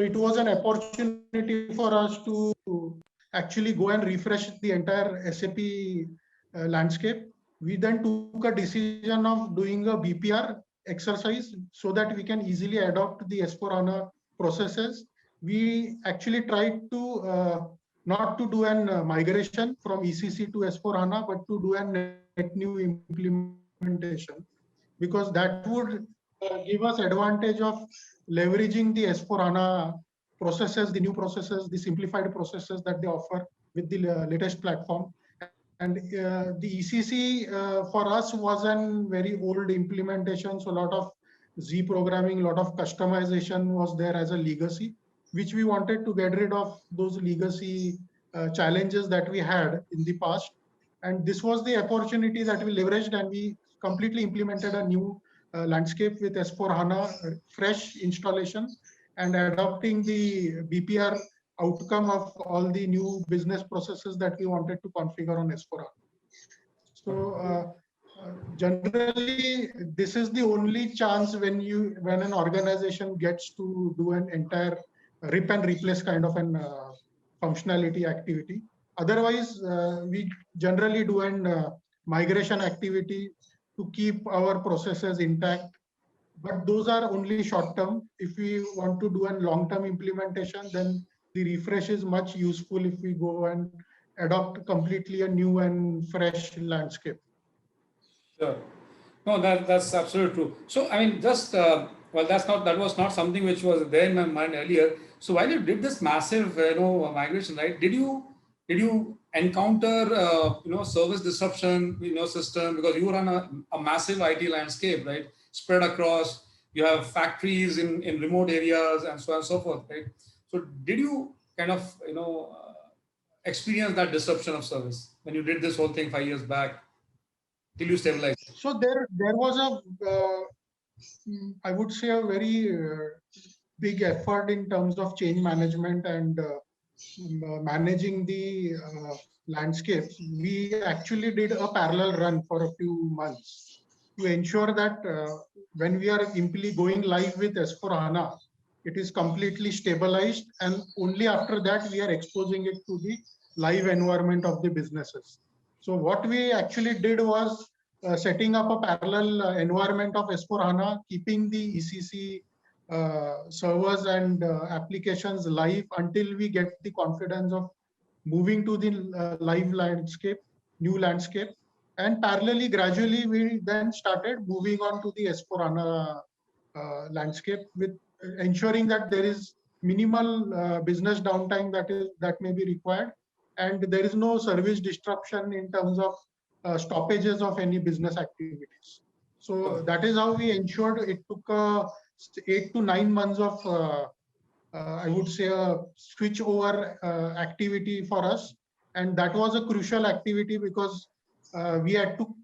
it was an opportunity for us to actually go and refresh the entire SAP landscape. We then took a decision of doing a BPR exercise so that we can easily adopt the S/4HANA processes. We actually tried to not to do an migration from ECC to S/4HANA, but to do a net new implementation, because that would give us advantage of leveraging the S/4HANA processes, the new processes, the simplified processes that they offer with the latest platform. And the ECC for us was a very old implementation, so a lot of Z programming, a lot of customization was there as a legacy, which we wanted to get rid of those legacy challenges that we had in the past. And this was the opportunity that we leveraged, and we completely implemented a new landscape with S/4HANA fresh installation and adopting the BPR outcome of all the new business processes that we wanted to configure on S/4HANA. So generally, this is the only chance when an organization gets to do an entire rip and replace kind of an functionality activity. Otherwise, we generally do an migration activity to keep our processes intact. But those are only short term. If we want to do a long term implementation, then the refresh is much useful if we go and adopt completely a new and fresh landscape. Sure. No, that's absolutely true. So, I mean, just well, that was not something which was there in my mind earlier. So, while you did this massive, migration, right? Did you encounter, service disruption, system, because you run a massive IT landscape, right? Spread across. You have factories in remote areas and so on and so forth, right? So, did you kind of, experience that disruption of service when you did this whole thing 5 years back till you stabilize? So there was I would say a very big effort in terms of change management and managing the landscapes. We actually did a parallel run for a few months to ensure that when we are going live with S/4HANA, it is completely stabilized, and only after that we are exposing it to the live environment of the businesses. So what we actually did was setting up a parallel environment of S/4HANA, keeping the ECC servers and applications live until we get the confidence of moving to the live landscape, new landscape. And parallelly, gradually, we then started moving on to the S/4HANA landscape, with ensuring that there is minimal business downtime that may be required, and there is no service disruption in terms of stoppages of any business activities. So that is how we ensured. It took 8 to 9 months of I would say a switch over activity for us, and that was a crucial activity because we had to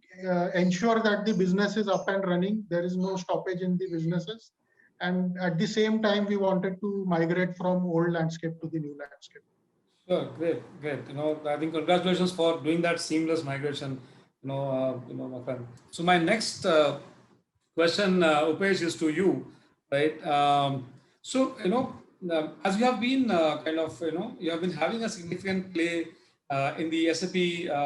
ensure that the business is up and running. There is no stoppage in the businesses, and at the same time, we wanted to migrate from old landscape to the new landscape. Sure, great, great. I think congratulations for doing that seamless migration. My friend. So my next question, Upesh, is to you, right? As you have been you have been having a significant play in the SAP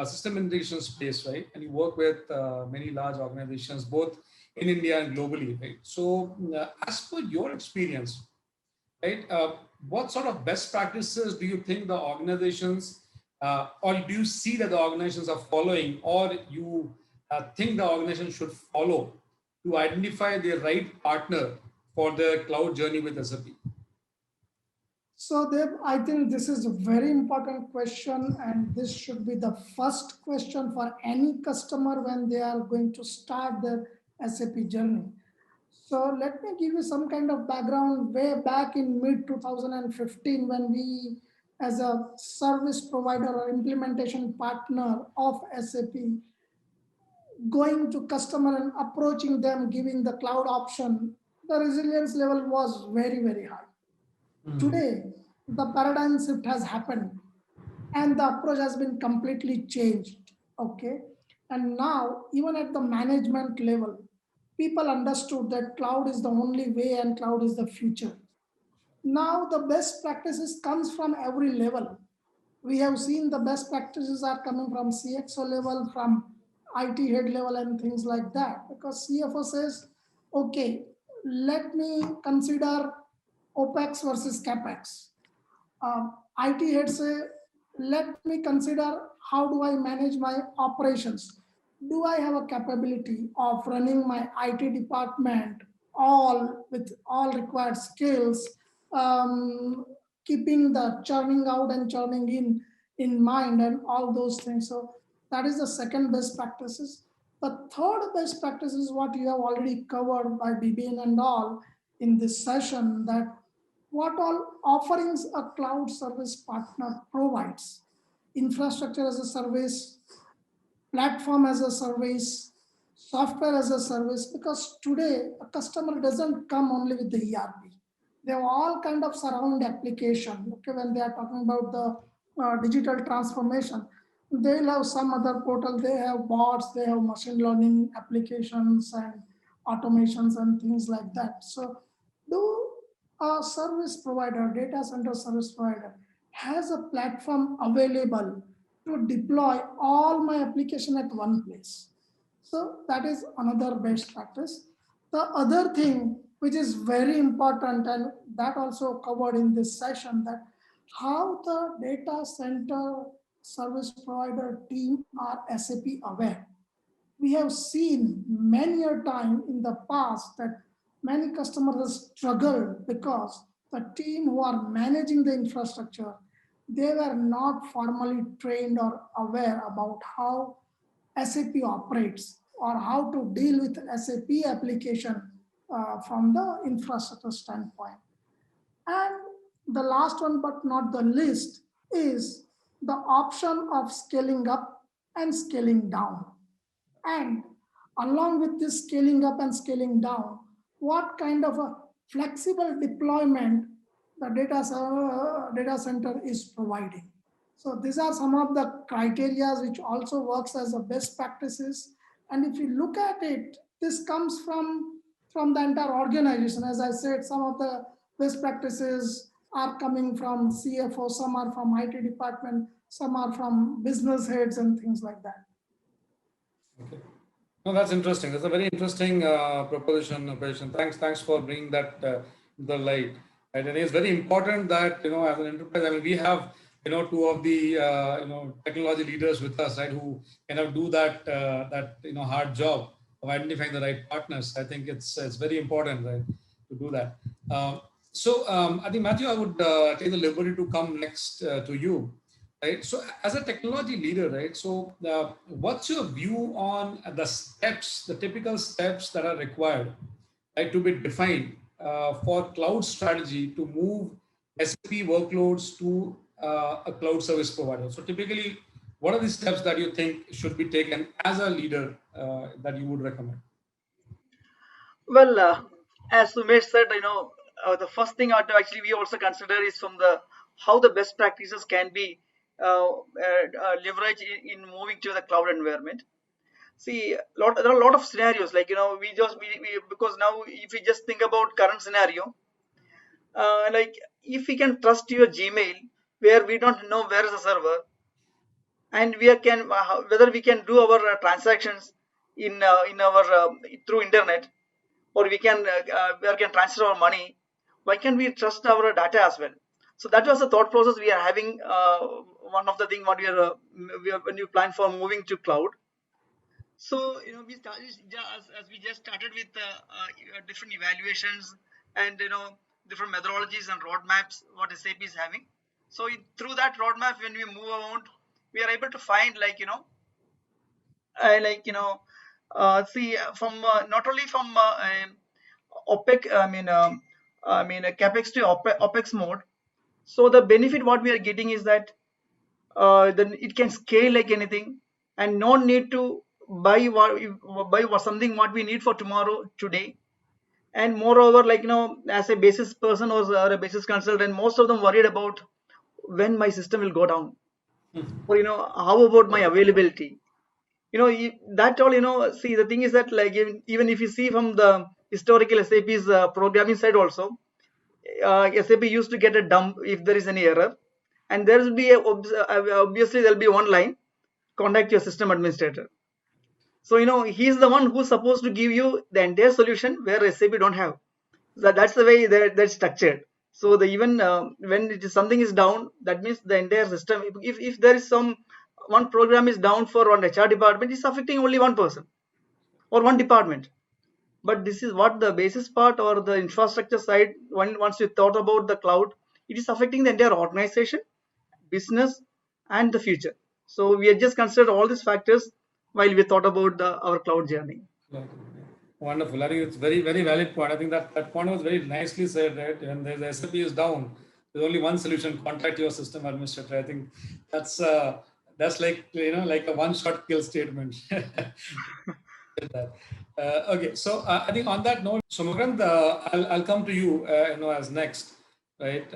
system integration space, right? And you work with many large organizations, both in India and globally, right? So, as per your experience, right? What sort of best practices do you think the organizations, or do you see that the organizations are following, or you think the organization should follow to identify the right partner for their cloud journey with SAP? So Dev, I think this is a very important question, and this should be the first question for any customer when they are going to start their SAP journey. So let me give you some kind of background. Way back in mid 2015, when we, as a service provider or implementation partner of SAP, going to customer and approaching them, giving the cloud option, the resilience level was very, very high. Today, the paradigm shift has happened and the approach has been completely changed. Okay. And now, even at the management level, people understood that cloud is the only way and cloud is the future. Now, the best practices comes from every level. We have seen the best practices are coming from CXO level, from IT head level and things like that, because CFO says, okay, let me consider OPEX versus CAPEX. IT head say, let me consider how do I manage my operations. Do I have a capability of running my IT department all with all required skills, keeping the churning out and churning in mind and all those things. So that is the second best practices. The third best practice is what you have already covered by Bibin and all in this session, that what all offerings a cloud service partner provides. Infrastructure as a service, platform as a service, software as a service, because today a customer doesn't come only with the ERP. They have all kind of surround application. Okay, when they are talking about the digital transformation, they'll have some other portal, they have bots, they have machine learning applications and automations and things like that. So do a service provider, data center service provider, has a platform available to deploy all my application at one place. So that is another best practice. The other thing which is very important, and that also covered in this session, that how the data center service provider team are SAP aware. we have seen many a time in the past that many customers have struggled because the team who are managing the infrastructure, they were not formally trained or aware about how SAP operates or how to deal with SAP application from the infrastructure standpoint. And the last one, but not the least, is the option of scaling up and scaling down. And along with this scaling up and scaling down, what kind of a flexible deployment the data center is providing. So these are some of the criteria which also works as a best practices. And if you look at it, this comes from the entire organization. As I said, some of the best practices are coming from CFO, some are from IT department, some are from business heads and things like that. Okay. No, that's interesting. That's a very interesting proposition. Thanks for bringing that the light. And I think it's very important that, as an enterprise, I mean, we have, two of the, technology leaders with us, right, who do that, hard job of identifying the right partners. I think it's very important, right, to do that. I think, Matthew, I would take the liberty to come next to you. Right. So as a technology leader, right, so what's your view on the steps, the typical steps that are required, right, to be defined for cloud strategy to move SAP workloads to a cloud service provider? So typically, what are the steps that you think should be taken as a leader that you would recommend? Well, as Sumesh said, the first thing actually we also consider is from how the best practices can be leveraged in moving to the cloud environment. See, there are a lot of scenarios, like, because now if we just think about current scenario, like if we can trust your Gmail, where we don't know where is the server, and whether we can do our transactions in our through internet, or we can transfer our money, why can we trust our data as well? So that was the thought process we are having. One of the things what we are when you plan for moving to cloud. So we started as we just started with different evaluations and different methodologies and roadmaps what SAP is having. So through that roadmap, when we move around, we are able to find see from not only from OPEX, capex to OPEX mode. So the benefit what we are getting is that then it can scale like anything, and no need to buy something what we need for tomorrow today. And moreover, as a basis person or a basis consultant, most of them worried about when my system will go down, or how about my availability. That all, see, the thing is that, like, even if you see from the historical SAP's programming side also, SAP used to get a dump if there is any error, and there will be obviously there'll be one line, contact your system administrator. So he's the one who's supposed to give you the entire solution where SAP don't have. That's the way they're structured. So even when something is down, that means the entire system. If there is one program is down for one HR department, it's affecting only one person or one department. But this is what the basis part or the infrastructure side, once you thought about the cloud, it is affecting the entire organization, business, and the future. So we have just considered all these factors while we thought about our cloud journey. Wonderful. I think it's very, very valid point. I think that point was very nicely said, right? When the SAP is down, there's only one solution: contact your system administrator. I think that's like like a one-shot kill statement. Okay, so I think on that note, so Makarand, I'll come to you, as next, right?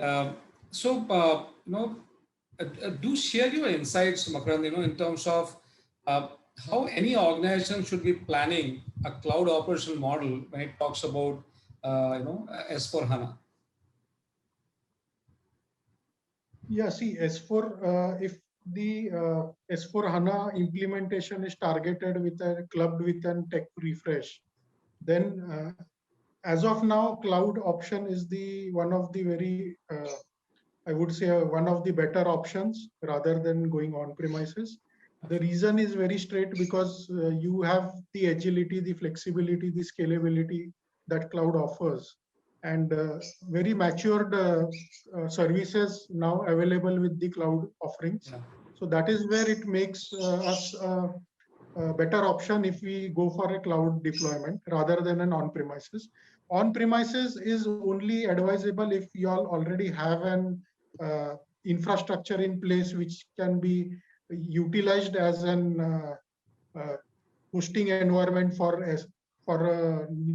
Do share your insights, Makarand, in terms of how any organization should be planning a cloud operation model when it talks about, S/4HANA. Yeah, see, S4, if the S4HANA implementation is targeted clubbed with an tech refresh, then as of now, cloud option is one of the very, I would say, one of the better options rather than going on premises. The reason is very straight because you have the agility, the flexibility, the scalability that cloud offers, and very matured services now available with the cloud offerings. Yeah. So that is where it makes us a better option if we go for a cloud deployment rather than an on-premises. On-premises is only advisable if you all already have an infrastructure in place which can be utilized as an hosting environment for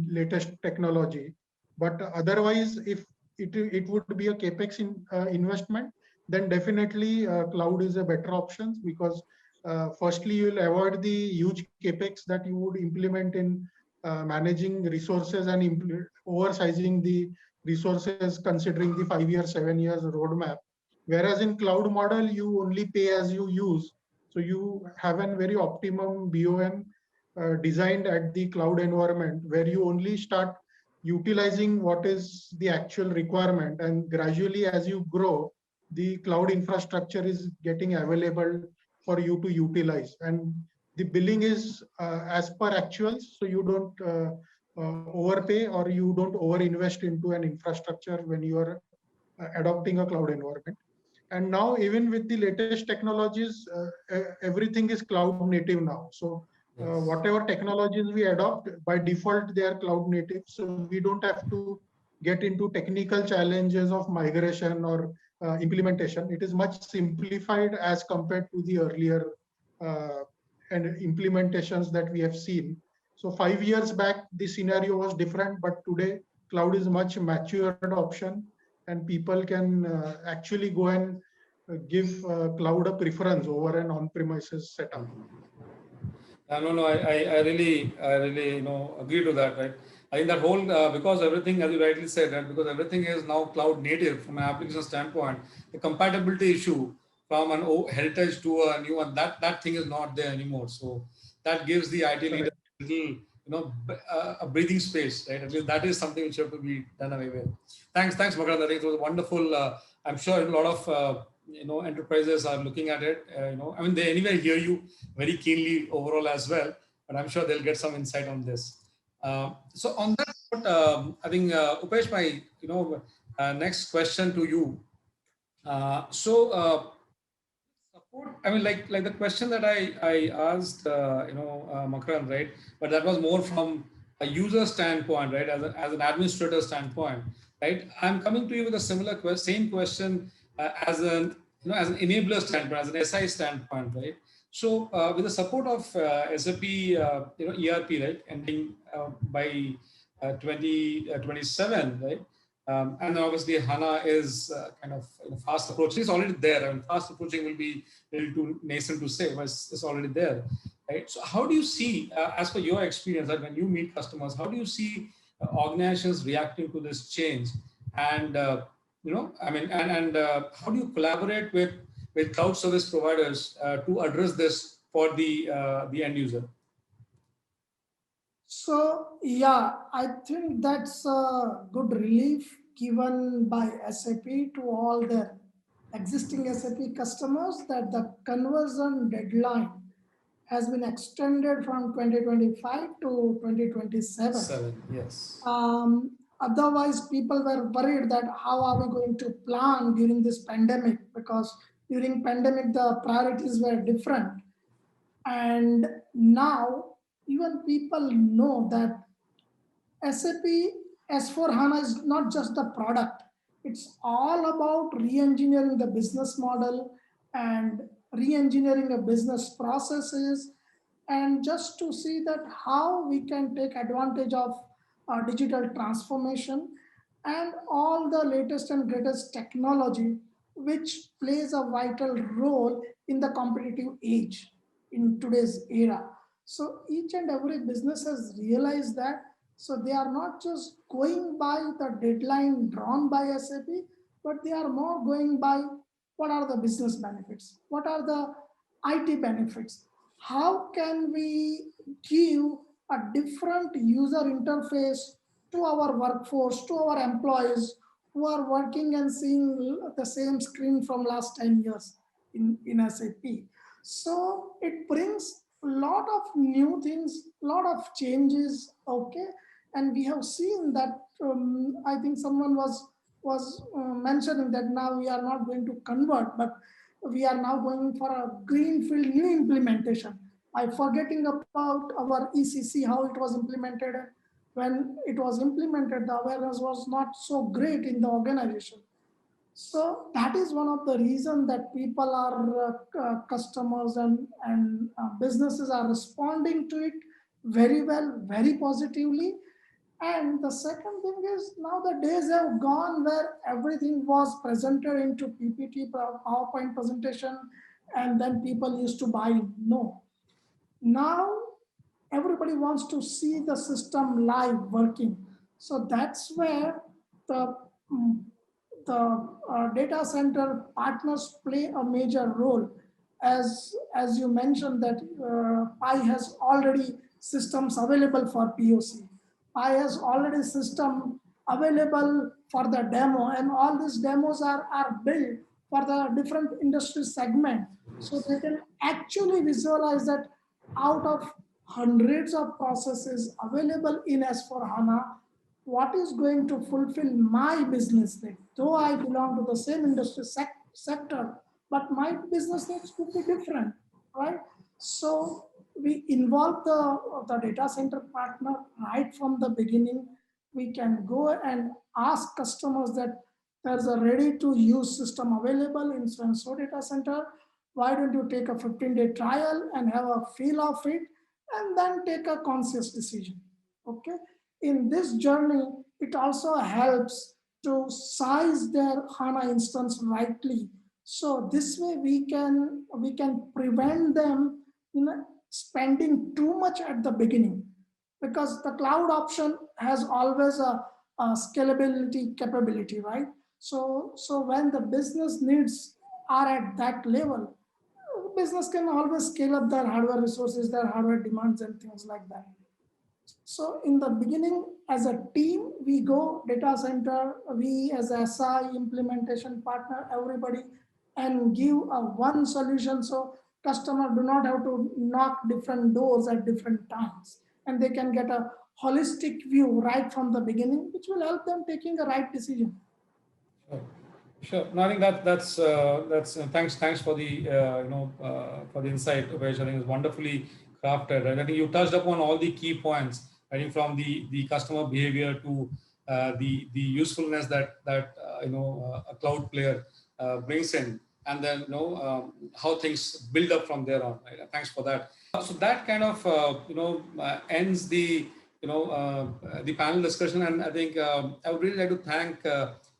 latest technology. But otherwise, if it would be a capex investment, then definitely cloud is a better option because firstly you will avoid the huge capex that you would implement in managing resources and oversizing the resources considering the 5 year 7 years roadmap. Whereas in cloud model you only pay as you use, so you have a very optimum BOM designed at the cloud environment where you only start utilizing what is the actual requirement, and gradually as you grow the cloud infrastructure is getting available for you to utilize, and the billing is as per actuals, so you don't overpay or you don't over invest into an infrastructure when you are adopting a cloud environment. And now even with the latest technologies, everything is cloud native now. So whatever technologies we adopt, by default they are cloud native, so we don't have to get into technical challenges of migration or implementation. It is much simplified as compared to the earlier uh, and implementations that we have seen. So 5 years back the scenario was different, but today cloud is much matured option, and people can actually go and give cloud a preference over an on-premises setup. No, I really, agree to that, right? I think that whole, because everything, as you rightly said, right, because everything is now cloud native from an application standpoint, the compatibility issue from an old heritage to a new one, that thing is not there anymore. So that gives the IT leader a little, a breathing space, right? At least that is something which have to be done away with. Thanks, Makarand. I think it was wonderful. I'm sure a lot of enterprises are looking at it. I mean, they anyway hear you very keenly overall as well, but I'm sure they'll get some insight on this. So on that note, I think Upesh, my next question to you. Support. I mean, like the question that I asked, Makarand, right? But that was more from a user standpoint, right? As an administrator standpoint, right? I'm coming to you with a similar same question as as an enabler standpoint, as an SI standpoint, right? So with the support of SAP, ERP, right, ending by 2027, right? And then obviously HANA is kind of fast approaching. It's already there. I mean, fast approaching will be a little too nascent to say, but it's already there, right? So how do you see, as per your experience, that when you meet customers, how do you see organizations reacting to this change? And how do you collaborate with cloud service providers to address this for the end user? So yeah, I think that's a good relief given by SAP to all their existing SAP customers that the conversion deadline has been extended from 2025 to 2027. Yes. Otherwise, people were worried that how are we going to plan during this pandemic, because during pandemic the priorities were different. And now even people know that SAP S/4HANA is not just the product. It's all about re-engineering the business model and re-engineering a business processes, and just to see that how we can take advantage of digital transformation and all the latest and greatest technology which plays a vital role in the competitive age in today's era. So each and every business has realized that, so they are not just going by the deadline drawn by SAP, but they are more going by what are the business benefits, what are the IT benefits, how can we give a different user interface to our workforce, to our employees who are working and seeing the same screen from last 10 years in SAP. So it brings a lot of new things, a lot of changes. Okay, and we have seen that. I think someone was mentioning that now we are not going to convert, but we are now going for a greenfield new implementation. By forgetting about our ECC, how it was implemented. When it was implemented, the awareness was not so great in the organization. So that is one of the reasons that people are customers and businesses are responding to it very well, very positively. And the second thing is now the days have gone where everything was presented into PPT, PowerPoint presentation, and then people used to buy. No. Now everybody wants to see the system live working. So that's where the mm, the data center partners play a major role. As you mentioned that Pi has already systems available for POC. Pi has already system available for the demo, and all these demos are built for the different industry segment. So they can actually visualize that out of hundreds of processes available in S4HANA, what is going to fulfill my business need. Though I belong to the same industry sector, but my business needs could be different, right? So we involve the data center partner right from the beginning. We can go and ask customers that there's a ready to use system available in so data center. Why don't you take a 15-day trial and have a feel of it and then take a conscious decision, okay? In this journey, it also helps to size their HANA instance rightly. So this way we can prevent them, spending too much at the beginning, because the cloud option has always a scalability capability, right? So when the business needs are at that level, business can always scale up their hardware resources, their hardware demands and things like that. So in the beginning, as a team, we go data center, we as a SI implementation partner, everybody, and give a one solution so customer do not have to knock different doors at different times. And they can get a holistic view right from the beginning, which will help them taking the right decision. Sure. Sure. No, I think that's thanks for the for the insight, Upesh. I think it's wonderfully crafted, and I think you touched upon all the key points. I think from the customer behavior to the usefulness that a cloud player brings in, and then how things build up from there on. Right? Thanks for that. So that kind of ends the the panel discussion, and I think I would really like to thank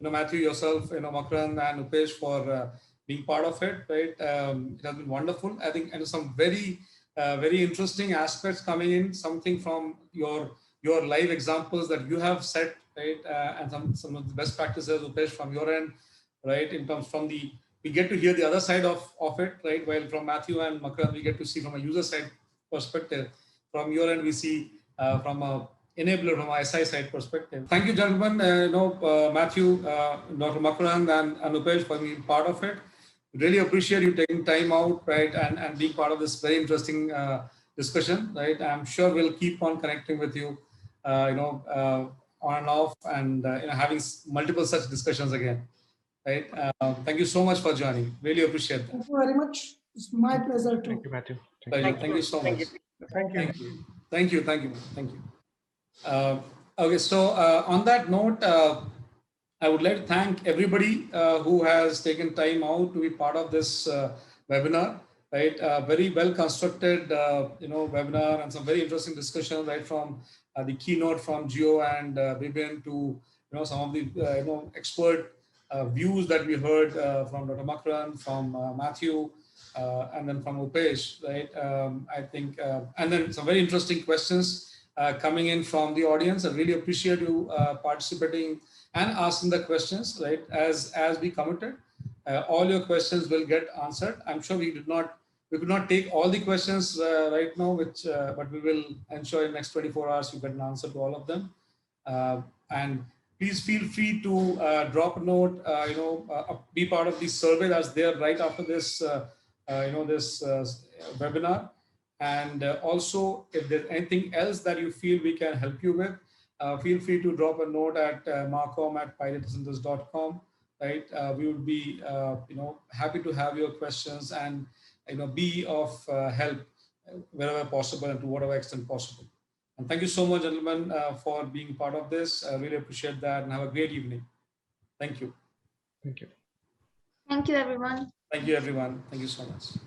Matthew, yourself, Makran and Upesh for being part of it. Right, it has been wonderful. I think, and some very very interesting aspects coming in. Something from your live examples that you have set, right, and some of the best practices, Upesh, from your end, right, in terms from the we get to hear the other side of it, right? While from Matthew and Makran, we get to see from a user side perspective. From your end, we see from a enabler, from a SI side perspective. Thank you, gentlemen. Matthew, Dr. Makran and Upesh for being part of it. Really appreciate you taking time out, right, and being part of this very interesting discussion, right? I'm sure we'll keep on connecting with you, on and off, and having multiple such discussions again. Right. Thank you so much for joining. Really appreciate that. Thank you very much. It's my pleasure too. Thank you, Matthew. Thank you so much. Thank you. Thank you. Okay, so on that note, I would like to thank everybody who has taken time out to be part of this webinar. Right, very well constructed, webinar, and some very interesting discussion, right, from the keynote from Gio and Bibin to some of the expert views that we heard from Dr. Makran, from Matthew, and then from Upesh, right? I think, and then some very interesting questions coming in from the audience. I really appreciate you participating and asking the questions, right? As we committed, all your questions will get answered. I'm sure we could not take all the questions right now, but we will ensure in the next 24 hours you get an answer to all of them. And please feel free to drop a note, be part of the survey that's there right after this this webinar. And also, if there's anything else that you feel we can help you with, feel free to drop a note at marcom@pidatacentres.com. Right, we would be happy to have your questions and be of help wherever possible and to whatever extent possible. And thank you so much, gentlemen, for being part of this. I really appreciate that, and have a great evening. Thank you. Thank you. Thank you, everyone. Thank you, everyone. Thank you so much.